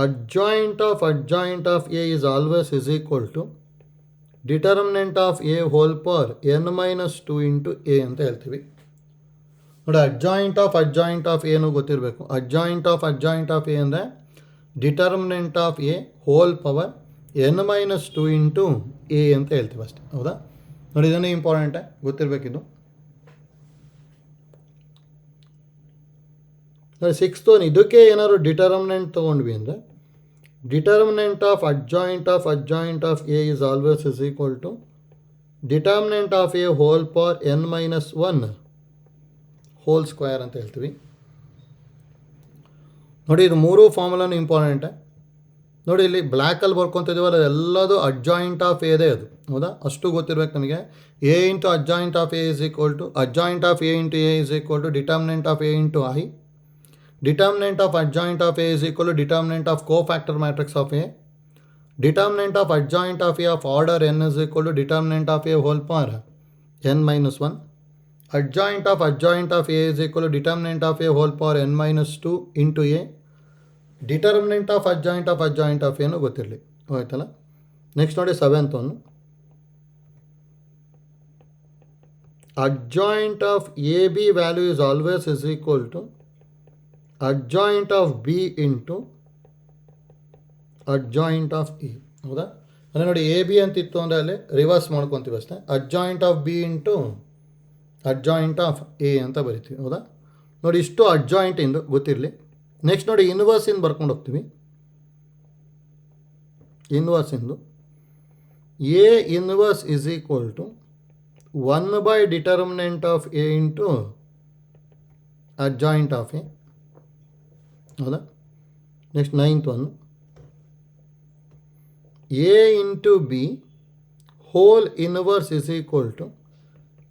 adjoint of A is always is equal to determinant of A whole power n minus two into A ಅಂತ ಹೇಳ್ತೀವಿ. ನೋಡಿ ಅಡ್ಜಾಯಿಂಟ್ ಆಫ್ ಏನು ಗೊತ್ತಿರಬೇಕು. ಅಡ್ಜಾಯಿಂಟ್ ಆಫ್ ಎ ಅಂದರೆ determinant of A whole power n minus two into A ಅಂತ ಹೇಳ್ತೀವಿ ಅಷ್ಟೇ. ಹೌದಾ? ನೋಡಿ ಇದನ್ನೇ ಇಂಪಾರ್ಟೆಂಟೇ, ಗೊತ್ತಿರಬೇಕಿದು. ನೋಡಿ ಸಿಕ್ಸ್ತ್ ಒನ್, ಇದಕ್ಕೆ ಏನಾದ್ರು ಡಿಟರ್ಮಿನೆಂಟ್ ತೊಗೊಂಡ್ವಿ ಅಂದರೆ determinant of adjoint of A is always is equal to determinant of A whole power n minus one whole square ಅಂತ ಹೇಳ್ತೀವಿ. ನೋಡಿ ಇದು ಮೂರು ಫಾರ್ಮುಲಾನು ಇಂಪಾರ್ಟೆಂಟೇ. ನೋಡಿ ಇಲ್ಲಿ ಬ್ಲ್ಯಾಕಲ್ಲಿ ಬರ್ಕೊತಿದ್ದೀವಲ್ಲ, ಎಲ್ಲದು ಅಡ್ಜಾಯಿಂಟ್ ಆಫ್ ಎದೇ ಅದು. ಹೌದಾ? ಅಷ್ಟು ಗೊತ್ತಿರಬೇಕು ನಮಗೆ. A into adjoint of A is equal to adjoint of A into A is equal to determinant of A into I. Determinant of adjoint of A is equal to determinant of cofactor matrix of A. Determinant of adjoint of A of order n is equal to determinant of A whole power n minus one. Adjoint of A is equal to determinant of A whole power n minus two into A. Determinant of adjoint of ಏನು ಗೊತ್ತಿರಲಿ. ಹೋಯ್ತಲ್ಲ? Next ನೋಡಿ seventh one, adjoint of A B value is always is equal to adjoint of B into adjoint of A. ಹೌದಾ? ಅಂದರೆ ನೋಡಿ A B ಅಂತಿತ್ತು ಅಂದರೆ ಅಲ್ಲಿ ರಿವರ್ಸ್ ಮಾಡ್ಕೊತೀವಿ ಅಷ್ಟೇ. Adjoint of B into adjoint of A ಅಂತ ಬರಿತೀವಿ. ಹೌದಾ? ನೋಡಿ ಇಷ್ಟು ಅಡ್ಜಾಯಿಂಟಿಂದು ಗೊತ್ತಿರಲಿ. ನೆಕ್ಸ್ಟ್ ನೋಡಿ ಇನ್ವರ್ಸಿಂದ ಬರ್ಕೊಂಡು ಹೋಗ್ತೀವಿ. ಇನ್ವರ್ಸಿಂದು A inverse is equal to 1 by determinant of A into adjoint of A. ಹೌದಾ? Next ninth one, A into B whole inverse is equal to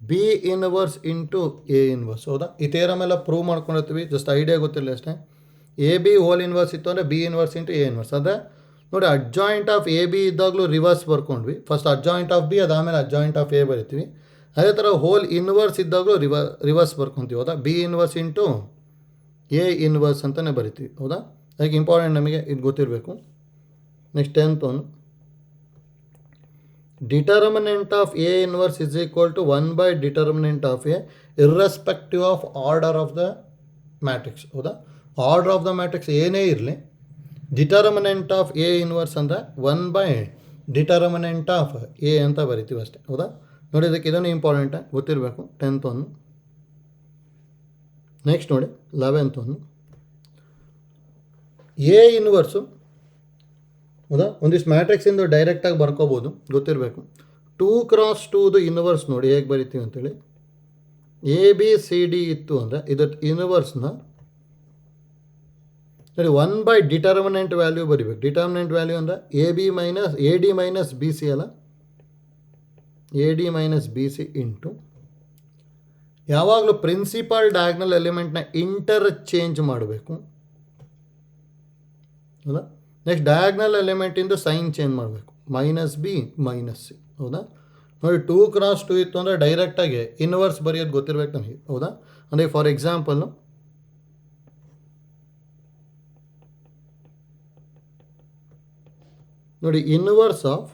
B inverse into A inverse. ಹೌದಾ? ಈ ಥಿಯರಮ್ ಎಲ್ಲ prove ಮಾಡ್ಕೊಂಡಿರ್ತೀವಿ, just idea ಗೊತ್ತಿರಲಿ ಅಷ್ಟೇ. A B whole inverse ಇತ್ತು ಅಂದರೆ B inverse into A inverse. ಅದೇ ನೋಡಿ ಅಡ್ಜಾಯಿಂಟ್ ಆಫ್ ಎ ಬಿ ಇದ್ದಾಗಲೂ ರಿವರ್ಸ್ ಬರ್ಕೊಂಡ್ವಿ. ಫಸ್ಟ್ ಅಡ್ಜಾಯಿಂಟ್ ಆಫ್ ಬಿ, ಅದಾದಮೇಲೆ ಅಡ್ಜಾಯಿಂಟ್ ಆಫ್ ಎ ಬರಿತೀವಿ. ಅದೇ ಥರ ಹೋಲ್ ಇನ್ವರ್ಸ್ ಇದ್ದಾಗಲೂ ರಿವರ್ಸ್ ಬರ್ಕೊತೀವಿ. ಹೌದಾ? B inverse into A inverse ಅಂತಲೇ ಬರಿತೀವಿ. ಹೌದಾ? ಅದಕ್ಕೆ ಇಂಪಾರ್ಟೆಂಟ್ ನಮಗೆ ಇದು ಗೊತ್ತಿರಬೇಕು. Next tenth one, determinant of A inverse is equal to 1 by determinant of A irrespective of order of the matrix. ಹೌದಾ? ಆರ್ಡರ್ ಆಫ್ ದ ಮ್ಯಾಟ್ರಿಕ್ಸ್ ಏನೇ ಇರಲಿ, ಡಿಟರ್ಮಿನೆಂಟ್ ಆಫ್ ಎ ಇನ್ವರ್ಸ್ ಅಂದರೆ 1 by ಡಿಟರ್ಮಿನೆಂಟ್ ಆಫ್ ಎ ಅಂತ ಬರಿತೀವಿ ಅಷ್ಟೇ. ಹೌದಾ? ನೋಡಿ ಇದಕ್ಕೆ ಇದನ್ನು ಇಂಪಾರ್ಟೆಂಟೇ, ಗೊತ್ತಿರಬೇಕು. Tenth one. ನೆಕ್ಸ್ಟ್ ನೋಡಿ 11th ಒನ್, ಎ ಇನ್ವರ್ಸು ಹೌದಾ. ಒಂದಿಷ್ಟು ಮ್ಯಾಟ್ರಿಕ್ಸಿಂದು ಡೈರೆಕ್ಟಾಗಿ ಬರ್ಕೋಬೋದು, ಗೊತ್ತಿರಬೇಕು. 2x2 ಇನ್ವರ್ಸ್ ನೋಡಿ ಹೇಗೆ ಬರಿತೀವಿ ಅಂತೇಳಿ. ABCD ಇತ್ತು ಅಂದರೆ ಇದರ ಇನ್ವರ್ಸ್ನ ನೋಡಿ 1 ಡಿಟರ್ಮಿನೆಂಟ್ ವ್ಯಾಲ್ಯೂ ಬರಿಬೇಕು. ಡಿಟರ್ಮಿನೆಂಟ್ ವ್ಯಾಲ್ಯೂ ಅಂದರೆ AD ಮೈನಸ್ BC ಅಲ್ಲ, AD ಮೈನಸ್ BC ಇಂಟು ಯಾವಾಗಲೂ ಪ್ರಿನ್ಸಿಪಾಲ್ ಡಯಾಗ್ನಲ್ ಎಲಿಮೆಂಟ್ನ ಇಂಟರ್ಚೇಂಜ್ ಮಾಡಬೇಕು. ಹೌದಾ. ನೆಕ್ಸ್ಟ್ ಡಯಾಗ್ನಲ್ ಎಲಿಮೆಂಟಿಂದು ಸೈನ್ ಚೇಂಜ್ ಮಾಡಬೇಕು, -B -C. ಹೌದಾ. ನೋಡಿ 2x2 ಇತ್ತು ಅಂದರೆ ಡೈರೆಕ್ಟಾಗಿ ಇನ್ವರ್ಸ್ ಬರೆಯೋದು ಗೊತ್ತಿರಬೇಕು ನಮಗೆ. ಹೌದಾ. ಅಂದರೆ ಫಾರ್ ಎಕ್ಸಾಂಪಲ್ಲು ನೋಡಿ ಇನ್ವರ್ಸ್ ಆಫ್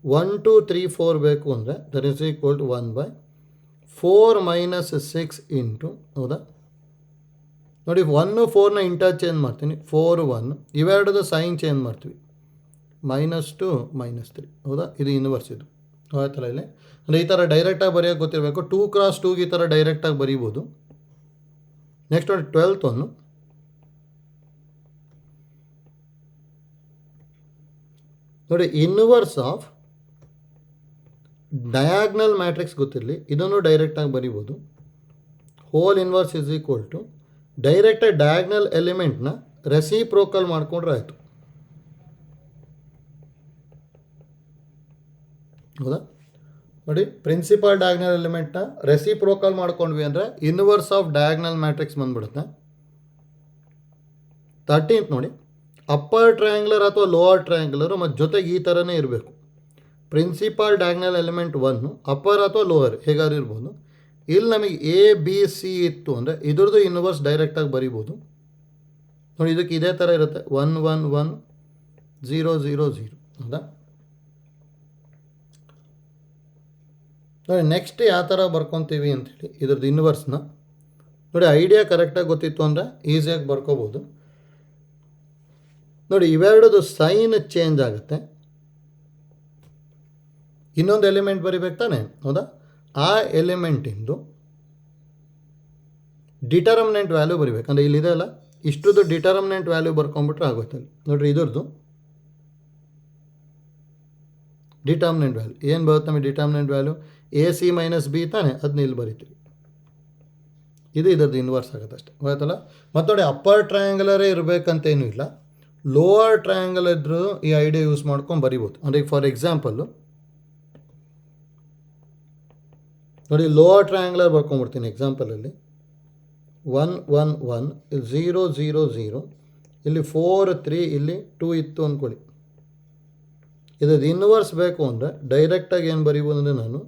1 2 3 4 ಬೇಕು ಅಂದರೆ that is equal to 1/4 - 6 into. ಹೌದಾ. ನೋಡಿ 1 4ನ ಇಂಟರ್ಚೇಂಜ್ ಮಾಡ್ತೀನಿ, 4 1 ಇವೆರಡದು ಸೈನ್ ಚೇಂಜ್ ಮಾಡ್ತೀವಿ, -2 -3. ಹೌದಾ. ಇದು ಇನ್ವರ್ಸ್ ಇದು ಆಯ್ತಲ್ಲ ಇಲ್ಲಿ. ಅಂದರೆ ಈ ಥರ ಡೈರೆಕ್ಟಾಗಿ ಬರೆಯೋಕ್ಕೆ ಗೊತ್ತಿರಬೇಕು. 2x2 ಈ ಥರ ಡೈರೆಕ್ಟಾಗಿ ಬರೀಬೋದು. ನೆಕ್ಸ್ಟ್ ನೋಡಿ 12th ಒಂದು ನೋಡಿ ಇನ್ವರ್ಸ್ ಆಫ್ ಡಯಾಗ್ನಲ್ ಮ್ಯಾಟ್ರಿಕ್ಸ್ ಗೊತ್ತಿರಲಿ, ಇದನ್ನು ಡೈರೆಕ್ಟಾಗಿ ಬರೀಬೋದು. Whole inverse is equal to ಡೈರೆಕ್ಟಾಗಿ ಡಯಾಗ್ನಲ್ ಎಲಿಮೆಂಟ್ನ ರೆಸಿಪ್ರೋಕಲ್ ಮಾಡಿಕೊಂಡ್ರೆ ಆಯಿತು. ಹೌದಾ. ನೋಡಿ ಪ್ರಿನ್ಸಿಪಾಲ್ ಡಯಾಗ್ನಲ್ ಎಲಿಮೆಂಟ್ನ ರೆಸಿಪ್ರೋಕಲ್ ಮಾಡ್ಕೊಂಡ್ವಿ ಅಂದರೆ ಇನ್ವರ್ಸ್ ಆಫ್ ಡಯಾಗ್ನಲ್ ಮ್ಯಾಟ್ರಿಕ್ಸ್ ಬಂದ್ಬಿಡುತ್ತೆ. 13th ನೋಡಿ ಅಪ್ಪರ್ ಟ್ರಯಾಂಗ್ಯುಲರ್ ಅಥವಾ ಲೋವರ್ ಟ್ರಯಾಂಗ್ಯುಲರು ಮತ್ತು ಜೊತೆಗೆ ಈ ಥರನೇ ಇರಬೇಕು. ಪ್ರಿನ್ಸಿಪಾಲ್ ಡಯಾಗ್ನಲ್ ಎಲಿಮೆಂಟ್ 1 ಅಪ್ಪರ್ ಅಥವಾ ಲೋವರ್ ಹೇಗಾದ್ರು ಇರ್ಬೋದು. ಇಲ್ಲಿ ನಮಗೆ ABC ಇತ್ತು ಅಂದರೆ ಇದ್ರದ್ದು ಇನ್ವರ್ಸ್ ಡೈರೆಕ್ಟಾಗಿ ಬರಿಬೋದು. ನೋಡಿ ಇದಕ್ಕೆ ಇದೇ ಥರ ಇರುತ್ತೆ, 1 1 1 0 0 0. ಹೌದಾ. ನೋಡಿ ನೆಕ್ಸ್ಟ್ ಯಾವ ಥರ ಬರ್ಕೊತೀವಿ ಅಂಥೇಳಿ ಇದ್ರದ್ದು ಇನ್ವರ್ಸ್ನ ನೋಡಿ ಐಡಿಯಾ ಕರೆಕ್ಟಾಗಿ ಗೊತ್ತಿತ್ತು ಅಂದರೆ ಈಸಿಯಾಗಿ ಬರ್ಕೋಬೋದು. ನೋಡಿ ಇವೆರಡದು ಸೈನ್ ಚೇಂಜ್ ಆಗುತ್ತೆ. ಇನ್ನೊಂದು ಎಲಿಮೆಂಟ್ ಬರಿಬೇಕು ತಾನೆ. ಹೌದಾ. ಆ ಎಲಿಮೆಂಟಿಂದು ಡಿಟರ್ಮಿನೆಂಟ್ ವ್ಯಾಲ್ಯೂ ಬರಿಬೇಕು. ಅಂದರೆ ಇಲ್ಲಿದೆ ಅಲ್ಲ, ಇಷ್ಟರದ್ದು ಡಿಟರ್ಮಿನೆಂಟ್ ವ್ಯಾಲ್ಯೂ ಬರ್ಕೊಂಡ್ಬಿಟ್ರೆ ಆಗುತ್ತೆ. ನೋಡಿರಿ ಇದ್ರದ್ದು ಡಿಟರ್ಮಿನೆಂಟ್ ವ್ಯಾಲ್ಯೂ ಏನು ಬರುತ್ತೆ ನಮಗೆ. ಡಿಟರ್ಮಿನೆಂಟ್ ವ್ಯಾಲ್ಯೂ AC - B ತಾನೆ, ಅದನ್ನ ಇಲ್ಲಿ ಬರಿತೀವಿ. ಇದು ಇದರದ್ದು ಇನ್ವರ್ಸ್ ಆಗುತ್ತೆ ಅಷ್ಟೇ, ಆಯ್ತಲ್ಲ. ಮತ್ತು ನೋಡಿ ಅಪ್ಪರ್ ಟ್ರಯಾಂಗ್ಯುಲರೇ ಇರಬೇಕಂತೇನೂ ಇಲ್ಲ, ಲೋವರ್ ಟ್ರಯಾಂಗಲ್ ಇದ್ರೂ ಈ ಐಡಿಯಾ ಯೂಸ್ ಮಾಡ್ಕೊಂಡು ಬರಿಬೋದು. ಅಂದರೆ ಫಾರ್ ಎಕ್ಸಾಂಪಲ್ಲು ನೋಡಿ ಲೋವರ್ ಟ್ರಯಾಂಗ್ಯುಲರ್ ಬರ್ಕೊಂಡ್ಬಿಡ್ತೀನಿ ಎಕ್ಸಾಂಪಲಲ್ಲಿ. 1 1 1 0 0 0 ಇಲ್ಲಿ 4 3 ಇಲ್ಲಿ 2 ಇತ್ತು ಅಂದ್ಕೊಳ್ಳಿ. ಇದ್ರದ್ದು ಇನ್ವರ್ಸ್ ಬೇಕು ಅಂದರೆ ಡೈರೆಕ್ಟಾಗಿ ಏನು ಬರೀಬೋದು ಅಂದರೆ ನಾನು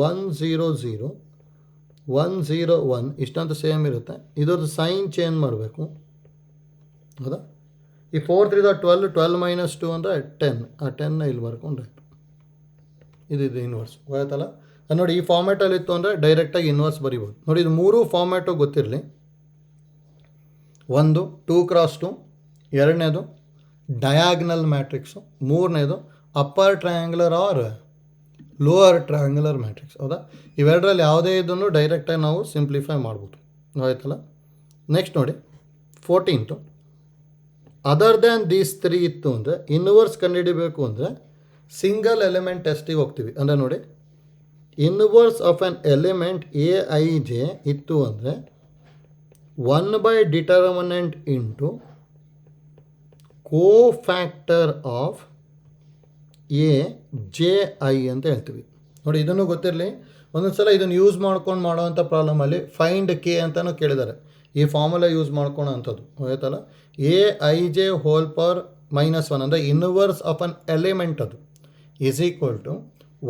1 0 0 1 0 1 ಇಷ್ಟಂತ ಸೇಮ್ ಇರುತ್ತೆ. ಇದ್ರದ್ದು ಸೈನ್ ಚೇಂಜ್ ಮಾಡಬೇಕು. ಹೌದಾ. ಈ 4 3 12 12 - 2 ಅಂದರೆ 10. ಆ 10ನ ಇಲ್ಲಿ ಬರ್ಕೊಂಡ್ರೆ ಇದು ಇನ್ವರ್ಸ್ ಆಯ್ತಲ್ಲ. ನೋಡಿ ಈ ಫಾರ್ಮ್ಯಾಟಲ್ಲಿ ಇತ್ತು ಅಂದರೆ ಡೈರೆಕ್ಟಾಗಿ ಇನ್ವರ್ಸ್ ಬರಿಬೋದು. ನೋಡಿ ಇದು 3 ಫಾರ್ಮ್ಯಾಟು ಗೊತ್ತಿರಲಿ. ಒಂದು 2x2, ಎರಡನೇದು ಡಯಾಗ್ನಲ್ ಮ್ಯಾಟ್ರಿಕ್ಸು, ಮೂರನೇದು upper triangular or lower triangular matrix. ಹೌದಾ. ಇವೆರಡರಲ್ಲಿ ಯಾವುದೇ ಇದನ್ನು ಡೈರೆಕ್ಟಾಗಿ ನಾವು ಸಿಂಪ್ಲಿಫೈ ಮಾಡ್ಬೋದು. ಆಯ್ತಲ್ಲ. ನೆಕ್ಸ್ಟ್ ನೋಡಿ 14th ಅದರ್ ದ್ಯಾನ್ ದೀಸ್ 3 ಇತ್ತು ಅಂದರೆ ಇನ್ವರ್ಸ್ ಕಂಡುಹಿಡಿಬೇಕು ಅಂದರೆ ಸಿಂಗಲ್ ಎಲಿಮೆಂಟ್ ಟೆಸ್ಟಿಗೆ ಹೋಗ್ತೀವಿ. ಅಂದರೆ ನೋಡಿ inverse of on element AIJ ಇತ್ತು ಅಂದರೆ 1 determinant into cofactor of AJI ಅಂತ ಹೇಳ್ತೀವಿ. ನೋಡಿ ಇದನ್ನು ಗೊತ್ತಿರಲಿ. ಒಂದೊಂದು ಸಲ ಇದನ್ನು ಯೂಸ್ ಮಾಡ್ಕೊಂಡು ಮಾಡೋವಂಥ ಪ್ರಾಬ್ಲಮಲ್ಲಿ ಫೈಂಡ್ K ಅಂತಲೂ ಕೇಳಿದ್ದಾರೆ. ಈ ಫಾರ್ಮುಲಾ ಯೂಸ್ ಮಾಡ್ಕೊಳೋ ಅಂಥದ್ದು ಆಯ್ತಲ್ಲ. AIJ ಹೋಲ್ ಪವರ್ -1 ಅಂದರೆ ಇನ್ವರ್ಸ್ ಆಫ್ ಅನ್ ಎಲಿಮೆಂಟ್ ಅದು is equal to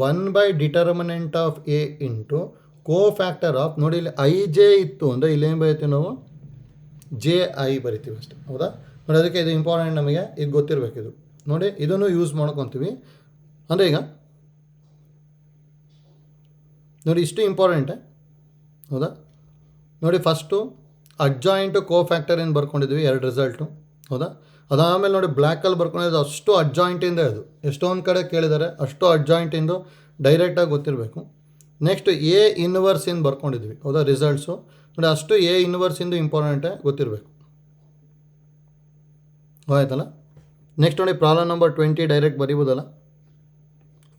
1 determinant of A into cofactor of ನೋಡಿ ಇಲ್ಲಿ IJ ಇತ್ತು ಅಂದರೆ ಇಲ್ಲೇನು ಬರೀತೀವಿ ನಾವು JI ಬರಿತೀವಿ ಅಷ್ಟೇ. ಹೌದಾ. ನೋಡಿ ಅದಕ್ಕೆ ಇದು ಇಂಪಾರ್ಟೆಂಟ್, ನಮಗೆ ಇದು ಗೊತ್ತಿರಬೇಕು. ಇದು ನೋಡಿ ಇದನ್ನು ಯೂಸ್ ಮಾಡ್ಕೊತೀವಿ. ಅಂದರೆ ಈಗ ನೋಡಿ ಇಷ್ಟು ಇಂಪಾರ್ಟೆಂಟೇ. ಹೌದಾ. ನೋಡಿ ಫಸ್ಟು ಅಡ್ಜಾಯಿಂಟು ಕೋಫ್ಯಾಕ್ಟರ್ ಏನು ಬರ್ಕೊಂಡಿದ್ವಿ, 2 ರಿಸಲ್ಟು. ಹೌದಾ. ಅದಾದಮೇಲೆ ನೋಡಿ ಬ್ಲ್ಯಾಕಲ್ಲಿ ಬರ್ಕೊಂಡಿದ್ದು ಅಷ್ಟು ಅಡ್ಜಾಯಿಂಟಿಂದ ಇದು ಎಷ್ಟೊಂದು ಕಡೆ ಕೇಳಿದ್ದಾರೆ, ಅಷ್ಟು ಅಡ್ಜಾಯಿಂಟಿಂದು ಡೈರೆಕ್ಟಾಗಿ ಗೊತ್ತಿರಬೇಕು. Next A ಇನ್ವರ್ಸಿಂದ ಬರ್ಕೊಂಡಿದ್ವಿ. ಹೌದಾ ರಿಸಲ್ಟ್ಸು. ನೋಡಿ ಅಷ್ಟು A ಇನ್ವರ್ಸಿಂದು ಇಂಪಾರ್ಟೆಂಟೇ ಗೊತ್ತಿರಬೇಕು. ಆಯ್ತಲ್ಲ. ನೆಕ್ಸ್ಟ್ ನೋಡಿ ಪ್ರಾಬ್ಲಮ್ ನಂಬರ್ 20 ಡೈರೆಕ್ಟ್ ಬರೀಬೋದಲ್ಲ,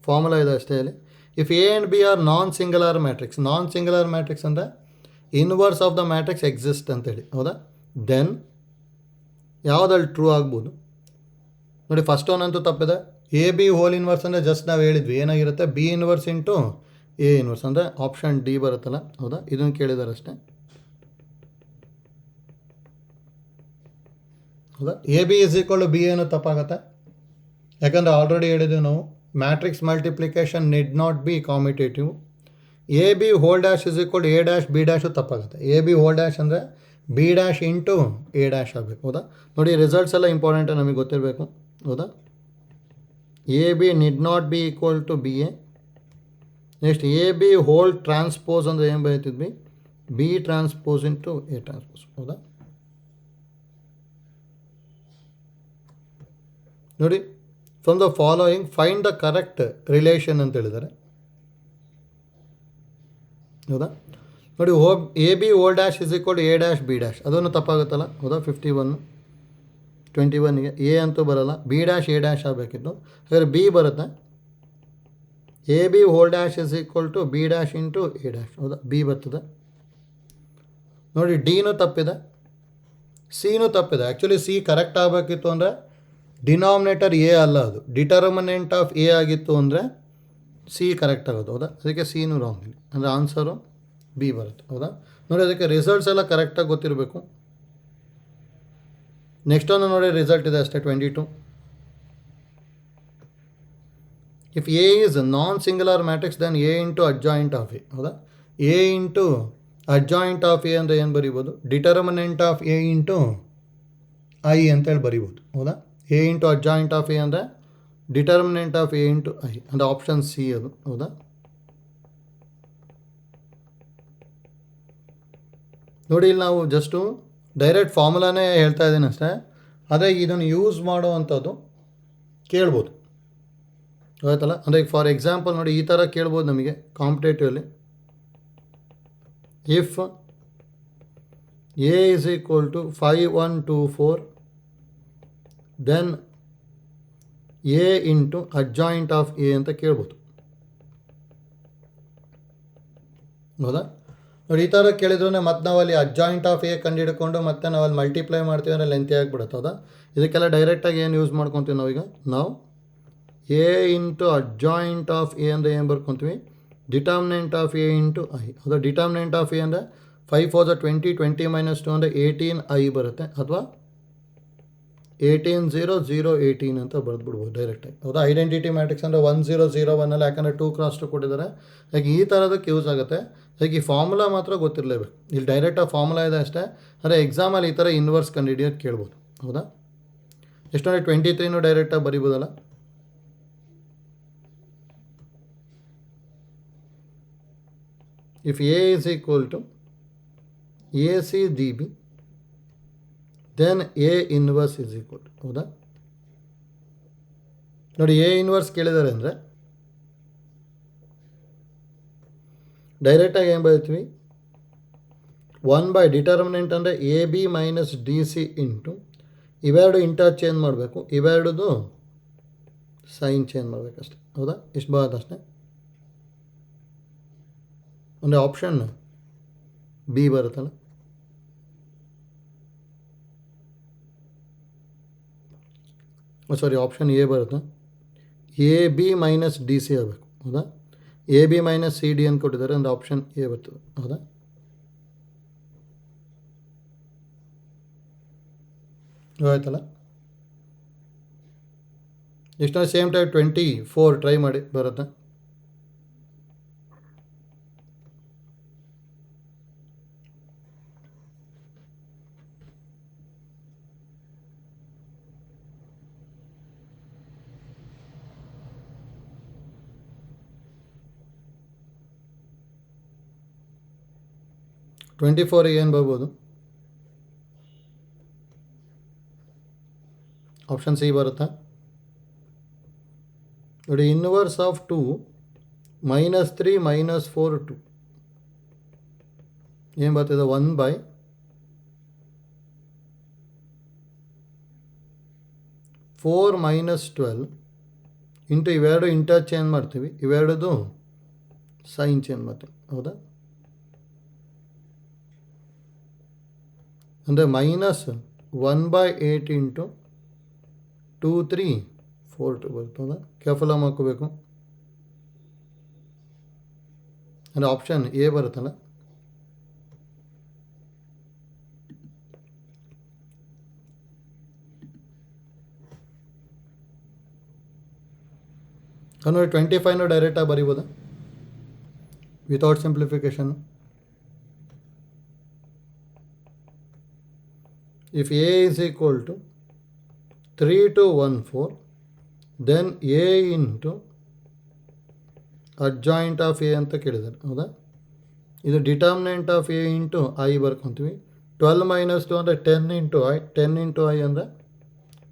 ಫಾರ್ಮುಲಾ ಇದೆ ಅಷ್ಟೇ ಇಲ್ಲಿ. If A and B are non singular matrix, non singular matrix ಅಂದರೆ inverse of the matrix exist ಅಂತೇಳಿ, ಹೌದಾ? ದೆನ್ ಯಾವುದಲ್ಲಿ ಟ್ರೂ ಆಗ್ಬೋದು ನೋಡಿ. ಫಸ್ಟ್ ಒನ್ ಅಂತೂ ತಪ್ಪಿದೆ. ಎ ಬಿ ಹೋಲ್ ಇನ್ವರ್ಸ್ ಅಂದರೆ ಜಸ್ಟ್ ನಾವು ಹೇಳಿದ್ವಿ ಏನಾಗಿರುತ್ತೆ, B inverse into A inverse ಅಂದರೆ ಆಪ್ಷನ್ ಡಿ ಬರುತ್ತಲ್ಲ, ಹೌದಾ? ಇದನ್ನು ಕೇಳಿದ್ದಾರೆ ಅಷ್ಟೇ, ಹೌದಾ? A B is equal to B ಏನು ತಪ್ಪಾಗುತ್ತೆ, ಯಾಕಂದರೆ ಆಲ್ರೆಡಿ ಹೇಳಿದ್ವಿ ನಾವು matrix multiplication need not be commutative. A B whole dash is equal to A dash B dash ತಪ್ಪಾಗುತ್ತೆ. ಎ ಬಿ ಹೋಲ್ ಡ್ಯಾಶ್ ಅಂದರೆ B dash into A dash ಆಗಬೇಕು, ಹೌದಾ? ನೋಡಿ ರಿಸಲ್ಟ್ಸ್ ಎಲ್ಲ ಇಂಪಾರ್ಟೆಂಟ್ ನಮಗೆ ಗೊತ್ತಿರಬೇಕು, ಹೌದಾ? A B need not B equal to B A. Next A B whole transpose ಅಂದರೆ ಏನು ಬರೀತಿದ್ವಿ, B transpose into A transpose, ಹೌದಾ? ನೋಡಿ, from the following find the correct relation ಅಂತ ಹೇಳಿದ್ದಾರೆ, ಹೌದಾ? ನೋಡಿ, A B whole dash is equal to A dash B dash, ಅದನ್ನು ತಪ್ಪಾಗುತ್ತಲ್ಲ, ಹೌದಾ? 21 ಎ ಅಂತೂ ಬರೋಲ್ಲ, ಬಿ ಡ್ಯಾಶ್ ಎ ಡ್ಯಾಶ್ ಆಗಬೇಕಿತ್ತು, ಹಾಗಾದರೆ ಬಿ ಬರುತ್ತೆ. A B whole dash is equal to B dash into A dash, ಹೌದಾ? ಬಿ ಬರ್ತದೆ. ನೋಡಿ, ಡಿನೂ ತಪ್ಪಿದೆ, ಸಿನೂ ತಪ್ಪಿದೆ. ಆ್ಯಕ್ಚುಲಿ ಸಿ ಕರೆಕ್ಟ್ ಆಗಬೇಕಿತ್ತು ಅಂದರೆ ಡಿನಾಮಿನೇಟರ್ ಎ ಅಲ್ಲ, ಅದು ಡಿಟರ್ಮಿನೆಂಟ್ ಆಫ್ ಎ ಆಗಿತ್ತು ಅಂದರೆ ಸಿ ಕರೆಕ್ಟ್ ಆಗೋದು, ಹೌದಾ? ಅದಕ್ಕೆ ಸಿನೂ ರಾಂಗ್ ಇಲ್ಲಿ, ಅಂದರೆ ಆನ್ಸರು ಬಿ ಬರುತ್ತೆ, ಹೌದಾ? ನೋಡಿ, ಅದಕ್ಕೆ ರಿಸಲ್ಟ್ಸ್ ಎಲ್ಲ ಕರೆಕ್ಟಾಗಿ ಗೊತ್ತಿರಬೇಕು. ನೆಕ್ಸ್ಟ್ ಒಂದು ನೋಡಿ, ರಿಸಲ್ಟ್ ಇದೆ ಅಷ್ಟೇ 22. If A is non singular matrix then A into adjoint of A, ಹೌದಾ? A into adjoint of A ಅಂದರೆ ಏನು ಬರೀಬೋದು, determinant of A into I ಅಂತೇಳಿ ಬರೀಬೋದು, ಹೌದಾ? A into adjoint of A ಅಂದರೆ determinant of A into I ಅಂದರೆ option C ಅದು, ಹೌದಾ? ನೋಡಿ, ಇಲ್ಲಿ ನಾವು ಜಸ್ಟು ಡೈರೆಕ್ಟ್ ಫಾರ್ಮುಲಾನೇ ಹೇಳ್ತಾ ಇದ್ದೀನಿ ಅಷ್ಟೇ, ಆದರೆ ಇದನ್ನು ಯೂಸ್ ಮಾಡುವಂಥದ್ದು ಕೇಳ್ಬೋದು, ಆಯ್ತಲ್ಲ? ಅಂದರೆ ಫಾರ್ ಎಕ್ಸಾಂಪಲ್ ನೋಡಿ, ಈ ಥರ ಕೇಳ್ಬೋದು ನಮಗೆ ಕಾಂಪಿಟೇಟಿವಲ್ಲಿ. If A is equal to 5 1 2 4 then A into adjoint of A ಅಂತ ಕೇಳ್ಬೋದು, ಹೌದಾ? ನೋಡಿ, ಈ ಥರ ಕೇಳಿದ್ರೆ ಮತ್ತೆ ನಾವು ಅಲ್ಲಿ ಅಡ್ಜಾಯಿಂಟ್ ಆಫ್ ಎ ಕಂಡುಹಿಡ್ಕೊಂಡು ಮತ್ತೆ ನಾವು ಅಲ್ಲಿ ಮಲ್ಟಿಪ್ಲೈ ಮಾಡ್ತೀವಿ ಅಂದರೆ ಲೆಂತಿ ಆಗಿಬಿಡುತ್ತೆ, ಹೌದಾ? ಇದಕ್ಕೆಲ್ಲ ಡೈರೆಕ್ಟಾಗಿ ಏನು ಯೂಸ್ ಮಾಡ್ಕೊತೀವಿ ನಾವೀಗ, ನಾವು A into adjoint of A ಅಂದರೆ ಏನು ಬರ್ಕೊತೀವಿ, determinant of A into I, ಹೌದಾ? ಡಿಟರ್ಮಿನೆಂಟ್ ಆಫ್ ಎ ಅಂದರೆ 5 4 20 20 - 2 ಅಂದರೆ 18 ಐ ಬರುತ್ತೆ, ಅಥವಾ 18 0 0 18 ಅಂತ ಬರೆದ್ಬಿಡ್ಬೋದು ಡೈರೆಕ್ಟಾಗಿ, ಹೌದಾ? ಐಡೆಂಟಿಟಿ ಮ್ಯಾಟ್ರಿಕ್ಸ್ ಅಂದರೆ 1 0 0 1 ಅಲ್ಲ, ಯಾಕಂದರೆ 2 × 2 ಕೊಟ್ಟಿದ್ದಾರೆ. ಹಾಗೆ ಈ ಥರದಕ್ಕೆ ಯೂಸ್ ಆಗುತ್ತೆ. ಹಾಗೆ ಈ ಫಾರ್ಮುಲಾ ಮಾತ್ರ ಗೊತ್ತಿರಲೇಬೇಕು. ಇಲ್ಲಿ ಡೈರೆಕ್ಟಾಗಿ ಫಾರ್ಮುಲಾ ಇದೆ ಅಷ್ಟೇ, ಅಂದರೆ ಎಕ್ಸಾಮಲ್ಲಿ ಈ ಥರ ಇನ್ವರ್ಸ್ ಕಂಡುಹಿಡಿಯೋದು ಕೇಳ್ಬೋದು, ಹೌದಾ? ಎಷ್ಟೊಂದು 23ನೂ ಡೈರೆಕ್ಟಾಗಿ ಬರಿಬೋದಲ್ಲ. If A is equal to A C D B then A inverse is equal to, ಹೌದಾ? ನೋಡಿ, ಎ ಇನ್ವರ್ಸ್ ಕೇಳಿದ್ದಾರೆ ಅಂದರೆ ಡೈರೆಕ್ಟಾಗಿ ಏನು ಬರೀತೀವಿ, 1 ಡಿಟರ್ಮಿನೆಂಟ್ ಅಂದರೆ A B minus D C into ಇವೆರಡು ಇಂಟರ್ಚೇಂಜ್ ಮಾಡಬೇಕು, ಇವೆರಡದು ಸೈನ್ ಚೇಂಜ್ ಮಾಡಬೇಕಷ್ಟೆ, ಹೌದಾ? ಇಷ್ಟು ಬರೋದು ಅಷ್ಟೇ, ಅಂದರೆ ಆಪ್ಷನ್ ಬಿ ಬರುತ್ತಲ್ಲ. ಸಾರಿ, ಆಪ್ಷನ್ ಎ ಬರುತ್ತೆ. A B minus D C ಆಗಬೇಕು, ಹೌದಾ? A B minus C D ಅಂತ ಕೊಟ್ಟಿದ್ದಾರೆ, ಅಂದರೆ ಆಪ್ಷನ್ ಎ ಬರ್ತದೆ, ಹೌದಾ? ಆಯ್ತಲ್ಲ? ಇಷ್ಟೊಂದು ಸೇಮ್ ಟೈಪ್ 24 ಟ್ರೈ ಮಾಡಿ, ಬರುತ್ತೆ. ಟ್ವೆಂಟಿ 24 ಏನು ಬರ್ಬೋದು, ಆಪ್ಷನ್ ಸಿ ಬರುತ್ತಾ? ನೋಡಿ, ಇನ್ವರ್ಸ್ ಆಫ್ 2 -3 -4 2 ಏನು ಬರ್ತಿದೆ, 1/4 - 4 ಮೈನಸ್ 12 ಇಂಟು ಇವೆರಡು ಇಂಟರ್ಚೇಂಜ್ ಮಾಡ್ತೀವಿ, ಇವೆರಡದು ಸೈನ್ ಚೇಂಜ್ ಮಾಡ್ತೀವಿ, ಹೌದಾ? ಅಂದರೆ ಮೈನಸ್ 1/8 ಇಂಟು 2 3 4 2 ಬರ್ತದ. ಕೇರ್ಫುಲ್ಲಾಗಿ ಮಾಡ್ಕೋಬೇಕು. ಅಂದರೆ ಆಪ್ಷನ್ ಎ ಬರುತ್ತಲ್ಲ. ನೋಡಿ 25 ಡೈರೆಕ್ಟಾಗಿ ಬರೀಬೋದಾ without simplification? If a is equal to 3 to 1 4, then a into adjoint of a ಅಂತ ಕೇಳಿದ್ದಾರೆ, ಹೌದಾ? ಇದು determinant of A into I ಬರ್ಕೊತೀವಿ. 12 ಮೈನಸ್ 2 ಅಂದರೆ 10 ಇಂಟು ಐ, 10 ಇಂಟು ಐ ಅಂದರೆ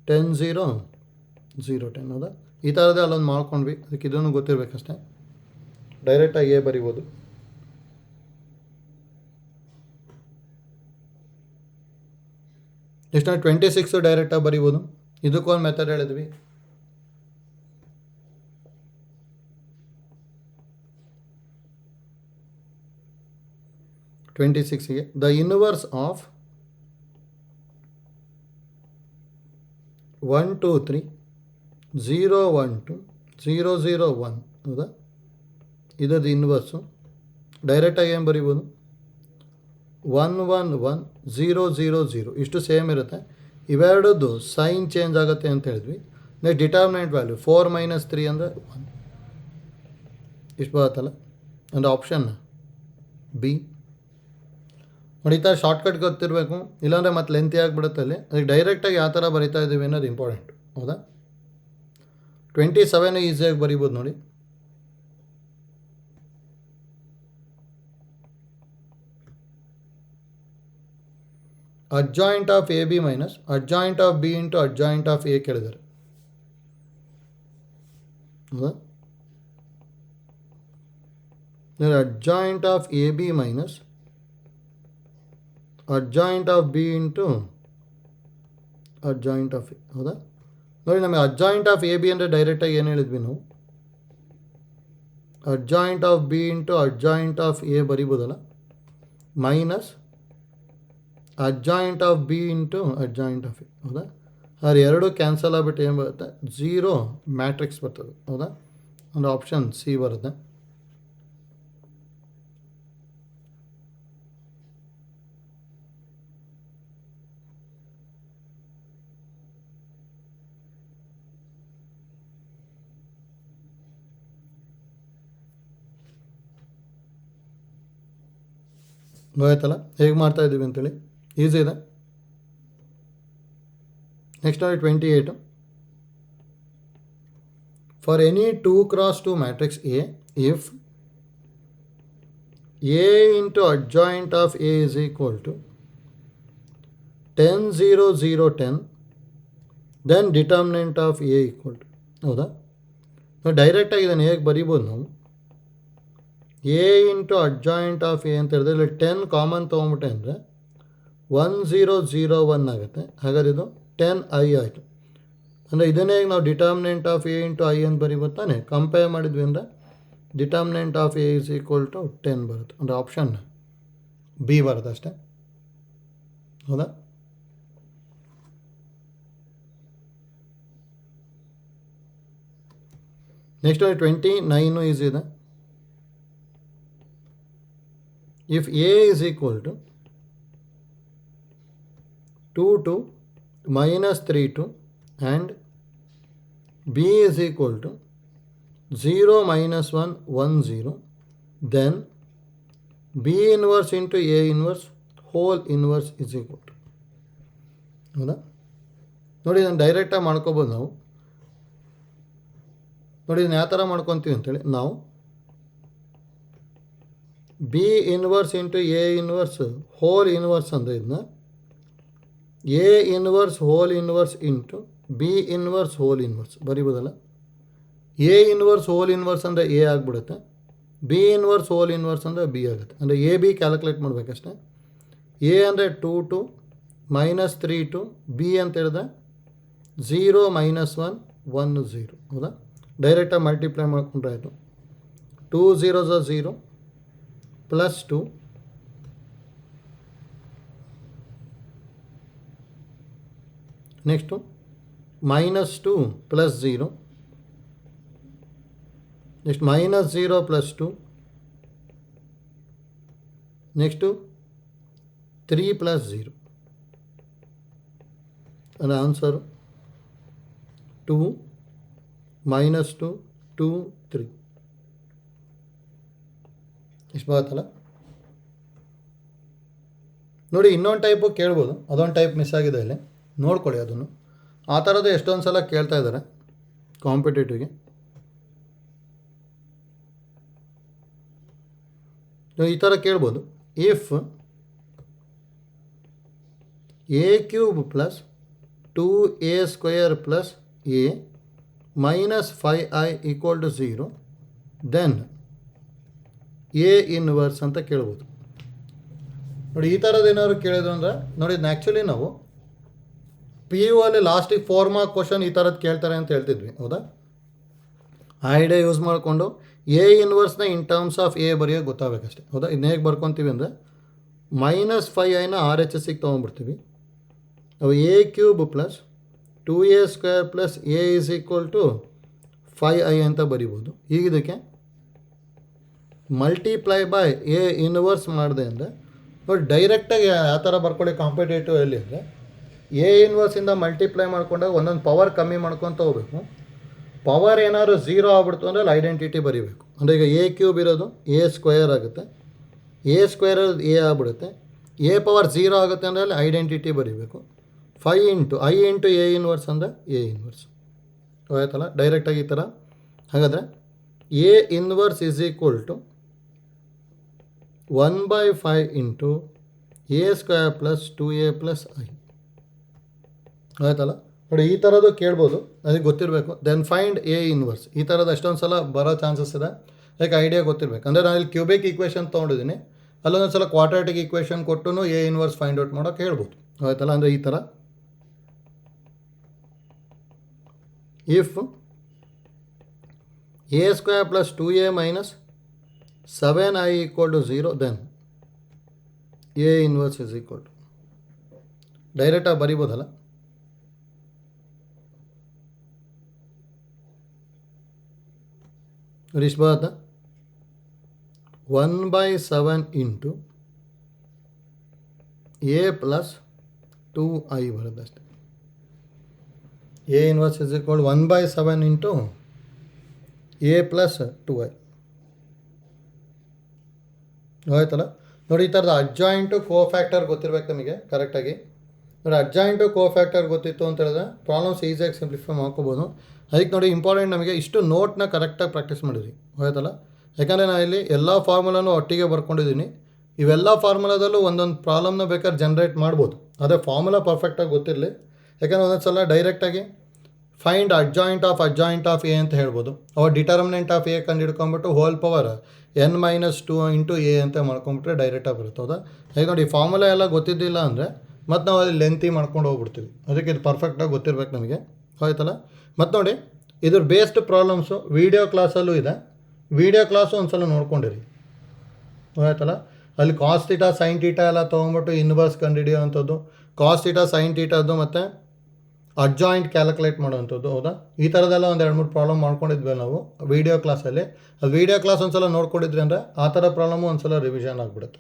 10 0 0 10, ಹೌದಾ? ಈ ಥರದೇ ಅಲ್ಲೊಂದು ಮಾಡ್ಕೊಂಡ್ವಿ, ಅದಕ್ಕೆ ಇದನ್ನು ಗೊತ್ತಿರಬೇಕಷ್ಟೇ. ಡೈರೆಕ್ಟಾಗಿ ಎ ಬರಿಬೋದು. ನೆಕ್ಸ್ಟ್ ನಾವು 26 ಡೈರೆಕ್ಟಾಗಿ ಬರಿಬೋದು. ಇದಕ್ಕೊಂದು ಮೆಥಡ್ ಹೇಳಿದ್ವಿ. ಗೆ ದ ಇನ್ವರ್ಸ್ ಆಫ್ 1 2 3 0 1 2 0 0 1, ಹೌದಾ? ಇದದು ಇನ್ವರ್ಸು. ಡೈರೆಕ್ಟಾಗಿ ಏನು ಬರಿಬೋದು? 1 1 1 0 0 0 ಇಷ್ಟು ಸೇಮ್ ಇರುತ್ತೆ. ಇವೆರಡದ್ದು ಸೈನ್ ಚೇಂಜ್ ಆಗುತ್ತೆ ಅಂತ ಹೇಳಿದ್ವಿ. ನೆಕ್ಸ್ಟ್ ಡಿಟರ್ಮಿನೆಂಟ್ ವ್ಯಾಲ್ಯೂ 4 ಮೈನಸ್ 3 ಅಂದರೆ 1, ಇಷ್ಟು ಬರುತ್ತಲ್ಲ. ಅಂದರೆ ಆಪ್ಷನ್ ಬಿ. ನೋಡಿ, ಈ ಥರ ಶಾರ್ಟ್ಕಟ್ ಗೊತ್ತಿರಬೇಕು, ಇಲ್ಲಾಂದರೆ ಮತ್ತೆ ಲೆಂತಿ ಆಗಿಬಿಡುತ್ತೆ ಅಲ್ಲಿ. ಅದಕ್ಕೆ ಡೈರೆಕ್ಟಾಗಿ ಯಾವ ಥರ ಬರಿತಾ ಇದ್ದೀವಿ ಅನ್ನೋದು ಇಂಪಾರ್ಟೆಂಟ್, ಹೌದಾ? 27 ಈಸಿಯಾಗಿ ಬರಿಬೋದು ನೋಡಿ. Adjoint of A B minus adjoint of B into adjoint of A ಕೇಳಿದ್ದಾರೆ, ಹೌದಾ? Adjoint of A B minus adjoint of B into adjoint of A, ಹೌದಾ? ನೋಡಿ, ನಮಗೆ ಅಡ್ಜಾಯಿಂಟ್ ಆಫ್ ಎ ಬಿ ಅಂದರೆ ಡೈರೆಕ್ಟಾಗಿ ಏನು ಹೇಳಿದ್ವಿ ನಾವು? Adjoint of B into adjoint of A ಬರಿಬೋದಲ್ಲ, minus adjoint of B into adjoint of A, ಹೌದಾ? ಅದು ಎರಡು ಕ್ಯಾನ್ಸಲ್ ಆಗಿಬಿಟ್ಟು ಏನು ಬರುತ್ತೆ? 0 ಮ್ಯಾಟ್ರಿಕ್ಸ್ ಬರ್ತದೆ, ಹೌದಾ? ಒಂದು ಆಪ್ಷನ್ ಸಿ ಬರುತ್ತೆ. ಗೊತ್ತಾಯ್ತಲ್ಲ ಹೇಗೆ ಮಾಡ್ತಾ ಇದ್ದೀವಿ ಅಂತೇಳಿ? ಈಸಿ ಇದೆ. ನೆಕ್ಸ್ಟ್ ನೋಡಿ 28. For any 2 x 2 matrix A, if A into adjoint of A is equal to 10 0 0 10, then determinant of A equal to, ಹೌದಾ? ಡೈರೆಕ್ಟಾಗಿ ಇದನ್ನು ಹೇಗೆ ಬರಿಬೋದು ನಾವು? A into adjoint of A ಅಂತ ಹೇಳಿದ್ರೆ ಇಲ್ಲಿ 10 ಕಾಮನ್ ತೊಗೊಂಬಿಟ್ಟೆ ಅಂದರೆ 1 0 0 1 ಆಗುತ್ತೆ. ಹಾಗಾದ್ರೆ ಇದು 10 ಐ ಆಯಿತು. ಅಂದರೆ ಇದನ್ನೇ ನಾವು determinant of A into I ಅಂತ ಬರಿಬೋದು ತಾನೆ. ಕಂಪೇರ್ ಮಾಡಿದ್ವಿ ಅಂದರೆ determinant of A is equal to 10 ಬರುತ್ತೆ. ಅಂದರೆ ಆಪ್ಷನ್ ಬಿ ಬರುತ್ತೆ ಅಷ್ಟೇ, ಹೌದಾ? ನೆಕ್ಸ್ಟ್ 29 ಈಸಿ ಇದೆ. If a is equal to 2 2 minus 3 2 and b is equal to 0 minus 1 1 0, then b inverse into a inverse whole inverse is equal to, ಹೌದಾ? ನೋಡಿ, ಇದನ್ನು ಡೈರೆಕ್ಟಾಗಿ ಮಾಡ್ಕೋಬೋದು ನಾವು. ನೋಡಿ, ಇದನ್ನು ಯಾವ ಥರ ಮಾಡ್ಕೊತೀವಿ ಅಂತೇಳಿ, ನಾವು B inverse into A inverse whole inverse ಅಂದರೆ ಇದನ್ನ A inverse whole inverse into B inverse whole inverse ಬರಿಬೋದಲ್ಲ. ಎ ಇನ್ವರ್ಸ್ ಹೋಲ್ ಇನ್ವರ್ಸ್ ಅಂದರೆ ಎ ಆಗಿಬಿಡುತ್ತೆ, ಬಿ ಇನ್ವರ್ಸ್ ಹೋಲ್ ಇನ್ವರ್ಸ್ ಅಂದರೆ ಬಿ ಆಗುತ್ತೆ. ಅಂದರೆ ಎ ಬಿ ಕ್ಯಾಲ್ಕುಲೇಟ್ ಮಾಡಬೇಕಷ್ಟೆ. ಎ ಅಂದರೆ 2 2 ಮೈನಸ್ 3 2, ಬಿ ಅಂತ ಹೇಳಿದ್ರೆ 0 -1 1 0 ಹೌದಾ. ಡೈರೆಕ್ಟಾಗಿ ಮಲ್ಟಿಪ್ಲೈ ಮಾಡ್ಕೊಂಡ್ರೆ ಆಯಿತು. 2 0s are 0 +2 next -2 +0 next -0 +2 next 3 +0 ಅದರ ಆನ್ಸರು 2 -2 2 3 ಇಷ್ಟು ಬರುತ್ತಲ್ಲ. ನೋಡಿ ಇನ್ನೊಂದು ಟೈಪು ಕೇಳ್ಬೋದು, ಅದೊಂದು ಟೈಪ್ ಮಿಸ್ ಆಗಿದೆ ಇಲ್ಲಿ, ನೋಡ್ಕೊಳ್ಳಿ ಅದನ್ನು. ಆ ಥರದ್ದು ಎಷ್ಟೊಂದು ಸಲ ಕೇಳ್ತಾ ಇದ್ದಾರೆ ಕಾಂಪಿಟೇಟಿವ್ಗೆ. ಈ ಥರ ಕೇಳ್ಬೋದು, if a³ + 2a² + a - 5i = 0 then A inverse ಅಂತ ಕೇಳ್ಬೋದು. ನೋಡಿ ಈ ಥರದ್ದು ಏನಾದ್ರು ಕೇಳಿದ್ರು ಅಂದರೆ ನೋಡಿ, ಆ್ಯಕ್ಚುಲಿ ನಾವು ಪಿ ಯು ಅಲ್ಲಿ ಲಾಸ್ಟಿಗೆ 4 ಮಾರ್ಕ್ ಕ್ವಶನ್ ಈ ಥರದ್ದು ಕೇಳ್ತಾರೆ ಅಂತ ಹೇಳ್ತಿದ್ವಿ ಹೌದಾ. ಆ ಐಡಿಯಾ ಯೂಸ್ ಮಾಡಿಕೊಂಡು ಎ ಇನ್ವರ್ಸ್ನ ಇನ್ ಟರ್ಮ್ಸ್ ಆಫ್ ಎ ಬರೆಯೋಕೆ ಗೊತ್ತಾಗಬೇಕಷ್ಟೇ ಹೌದಾ. ಇದನ್ನ ಹೇಗೆ ಬರ್ಕೊತೀವಿ ಅಂದರೆ -5iನ RHSಗೆ ತೊಗೊಂಡ್ಬಿಡ್ತೀವಿ. ನಾವು a³ + 2a² + a = 5i ಅಂತ ಬರಿಬೋದು. ಈಗ ಇದಕ್ಕೆ ಮಲ್ಟಿಪ್ಲೈ ಬೈ ಎ ಇನ್ವರ್ಸ್ ಮಾಡಿದೆ ಅಂದರೆ ನೋಡಿ ಡೈರೆಕ್ಟಾಗಿ ಯಾವ ಥರ ಬರ್ಕೊಳ್ಳಿ ಕಾಂಪಿಟೇಟಿವ್ ಎಲ್ಲಿ ಅಂದರೆ ಎ ಇನ್ವರ್ಸಿಂದ ಮಲ್ಟಿಪ್ಲೈ ಮಾಡ್ಕೊಂಡಾಗ ಒಂದೊಂದು ಪವರ್ ಕಮ್ಮಿ ಮಾಡ್ಕೊತ ಹೋಗ್ಬೇಕು. ಪವರ್ ಏನಾದ್ರು 0 ಆಗ್ಬಿಡ್ತು ಅಂದರೆ ಅಲ್ಲಿ ಐಡೆಂಟಿಟಿ ಬರೀಬೇಕು. ಅಂದರೆ ಈಗ a³ ಇರೋದು a² ಆಗುತ್ತೆ, a² a ಆಗ್ಬಿಡುತ್ತೆ. a ಪವರ್ 0 ಆಗುತ್ತೆ ಅಂದರೆ ಅಲ್ಲಿ ಐಡೆಂಟಿಟಿ ಬರೀಬೇಕು. 5 × i × a ಇನ್ವರ್ಸ್ ಅಂದರೆ ಎ ಇನ್ವರ್ಸ್ ಆಯ್ತಲ್ಲ ಡೈರೆಕ್ಟಾಗಿ ಈ ಥರ. ಹಾಗಾದರೆ A inverse = 1/5 × a² + 2a + i ಆಯ್ತಲ್ಲ. ನೋಡಿ ಈ ಥರದ್ದು ಕೇಳ್ಬೋದು, ಅದಕ್ಕೆ ಗೊತ್ತಿರಬೇಕು. ದೆನ್ ಫೈಂಡ್ ಎ ಇನ್ವರ್ಸ್, ಈ ಥರದ್ದು ಎಷ್ಟೊಂದು ಸಲ ಬರೋ ಚಾನ್ಸಸ್ ಇದೆ. ಅದಕ್ಕೆ ಐಡಿಯಾ ಗೊತ್ತಿರಬೇಕು. ಅಂದರೆ ನಾನು ಇಲ್ಲಿ ಕ್ಯೂಬಿಕ್ ಈಕ್ವೇಷನ್ ತೊಗೊಂಡಿದ್ದೀನಿ, ಅಲ್ಲೊಂದೊಂದು ಸಲ ಕ್ವಾಡ್ರಾಟಿಕ್ ಈಕ್ವೇಷನ್ ಕೊಟ್ಟು ಎ ಇನ್ವರ್ಸ್ ಫೈಂಡ್ ಔಟ್ ಮಾಡೋಕೆ ಹೇಳ್ಬೋದು ಆಯ್ತಲ್ಲ. ಅಂದರೆ ಈ ಥರ if a² + 2a - 7i = 0 then A inverse = ಡೈರೆಕ್ಟಾಗಿ ಬರಿಬೋದಲ್ಲ. ಇಷ್ಟು ಬರುತ್ತಾ 1/7 × a + 2i ಬರುತ್ತೆ ಅಷ್ಟೇ. ಎ ಇನ್ವರ್ಸ್ = 1/7 × a + 2i ಆಯ್ತಲ್ಲ. ನೋಡಿ ಈ ಥರದ ಅಡ್ಜಾಯಿಂಟು ಕೋಫ್ಯಾಕ್ಟರ್ ಗೊತ್ತಿರಬೇಕು ನಮಗೆ ಕರೆಕ್ಟಾಗಿ. ನೋಡಿ ಅಡ್ಜಾಯಿಂಟು ಕೋಫ್ಯಾಕ್ಟರ್ ಗೊತ್ತಿತ್ತು ಅಂತ ಹೇಳಿದ್ರೆ ಪ್ರಾಬ್ಲಮ್ಸ್ ಈಸಿಯಾಗಿ ಸಿಂಪ್ಲಿಫೈ ಮಾಡ್ಕೋಬೋದು. ಅದಕ್ಕೆ ನೋಡಿ ಇಂಪಾರ್ಟೆಂಟ್ ನಮಗೆ ಇಷ್ಟು ನೋಟ್ನ ಕರೆಕ್ಟಾಗಿ ಪ್ರಾಕ್ಟೀಸ್ ಮಾಡಿದ್ವಿ ಆಯ್ತಲ್ಲ. ಯಾಕಂದರೆ ನಾನು ಇಲ್ಲಿ ಎಲ್ಲ ಫಾರ್ಮುಲಾನು ಒಟ್ಟಿಗೆ ಬರ್ಕೊಂಡಿದ್ದೀನಿ. ಇವೆಲ್ಲ ಫಾರ್ಮುಲಾದಲ್ಲೂ ಒಂದೊಂದು ಪ್ರಾಬ್ಲಮ್ನ ಬೇಕಾದ್ರೆ ಜನ್ರೇಟ್ ಮಾಡ್ಬೋದು, ಅದೇ ಫಾರ್ಮುಲಾ ಪರ್ಫೆಕ್ಟಾಗಿ ಗೊತ್ತಿರಲಿ. ಯಾಕಂದರೆ ಒಂದೊಂದು ಸಲ ಡೈರೆಕ್ಟಾಗಿ ಫೈಂಡ್ ಅಡ್ಜಾಯಿಂಟ್ ಆಫ್ ಎ ಅಂತ ಹೇಳ್ಬೋದು. ಅವಾಗ ಡಿಟರ್ಮಿನೆಂಟ್ ಆಫ್ ಎ ಕಂಡು ಹಿಡ್ಕೊಂಬಿಟ್ಟು ಹೋಲ್ ಪವರ್ n - 2 × a ಅಂತ ಮಾಡ್ಕೊಂಬಿಟ್ರೆ ಡೈರೆಕ್ಟಾಗಿ ಬರುತ್ತೆ ಹೌದಾ. ಈಗ ನೋಡಿ ಫಾರ್ಮುಲಾ ಎಲ್ಲ ಗೊತ್ತಿದ್ದಿಲ್ಲ ಅಂದರೆ ಮತ್ತು ನಾವು ಅಲ್ಲಿ ಲೆಂತಿ ಮಾಡ್ಕೊಂಡು ಹೋಗ್ಬಿಡ್ತೀವಿ. ಅದಕ್ಕೆ ಇದು ಪರ್ಫೆಕ್ಟಾಗಿ ಗೊತ್ತಿರ್ಬೇಕು ನಮಗೆ ಆಯ್ತಲ್ಲ. ಮತ್ತು ನೋಡಿ ಇದ್ರ ಬೇಸ್ಡ್ ಪ್ರಾಬ್ಲಮ್ಸು ವೀಡಿಯೋ ಕ್ಲಾಸಲ್ಲೂ ಇದೆ, ವೀಡಿಯೋ ಕ್ಲಾಸು ಒಂದು ಸಲ ನೋಡ್ಕೊಂಡಿರಿ ಆಯ್ತಲ್ಲ. ಅಲ್ಲಿ ಕಾಸ್ ಥೀಟಾ ಸೈನ್ ಥೀಟಾ ಎಲ್ಲ ತೊಗೊಂಬಿಟ್ಟು ಇನ್ವರ್ಸ್ ಕಂಡುಹಿಡಿಯೋ ಅಂಥದ್ದು, ಕಾಸ್ ಥೀಟಾ ಸೈನ್ ಥೀಟಾದ್ದು ಮತ್ತು ಅಡ್ಜಾಯಿಂಟ್ ಕ್ಯಾಲ್ಕುಲೇಟ್ ಮಾಡೋವಂಥದ್ದು ಹೌದಾ. ಈ ಥರದ್ದೆಲ್ಲ ಒಂದು 2-3 ಪ್ರಾಬ್ಲಮ್ ಮಾಡ್ಕೊಂಡಿದ್ವಿ ನಾವು ವೀಡಿಯೋ ಕ್ಲಾಸಲ್ಲಿ. ಅದು ವೀಡಿಯೋ ಕ್ಲಾಸ್ ಒಂದು ಸಲ ನೋಡ್ಕೊಂಡಿದ್ರಿ ಅಂದರೆ ಆ ಥರ ಪ್ರಾಬ್ಲಮ್ಮು ಒಂದು ಸಲ ರಿವಿಷನ್ ಆಗಿಬಿಡುತ್ತೆ.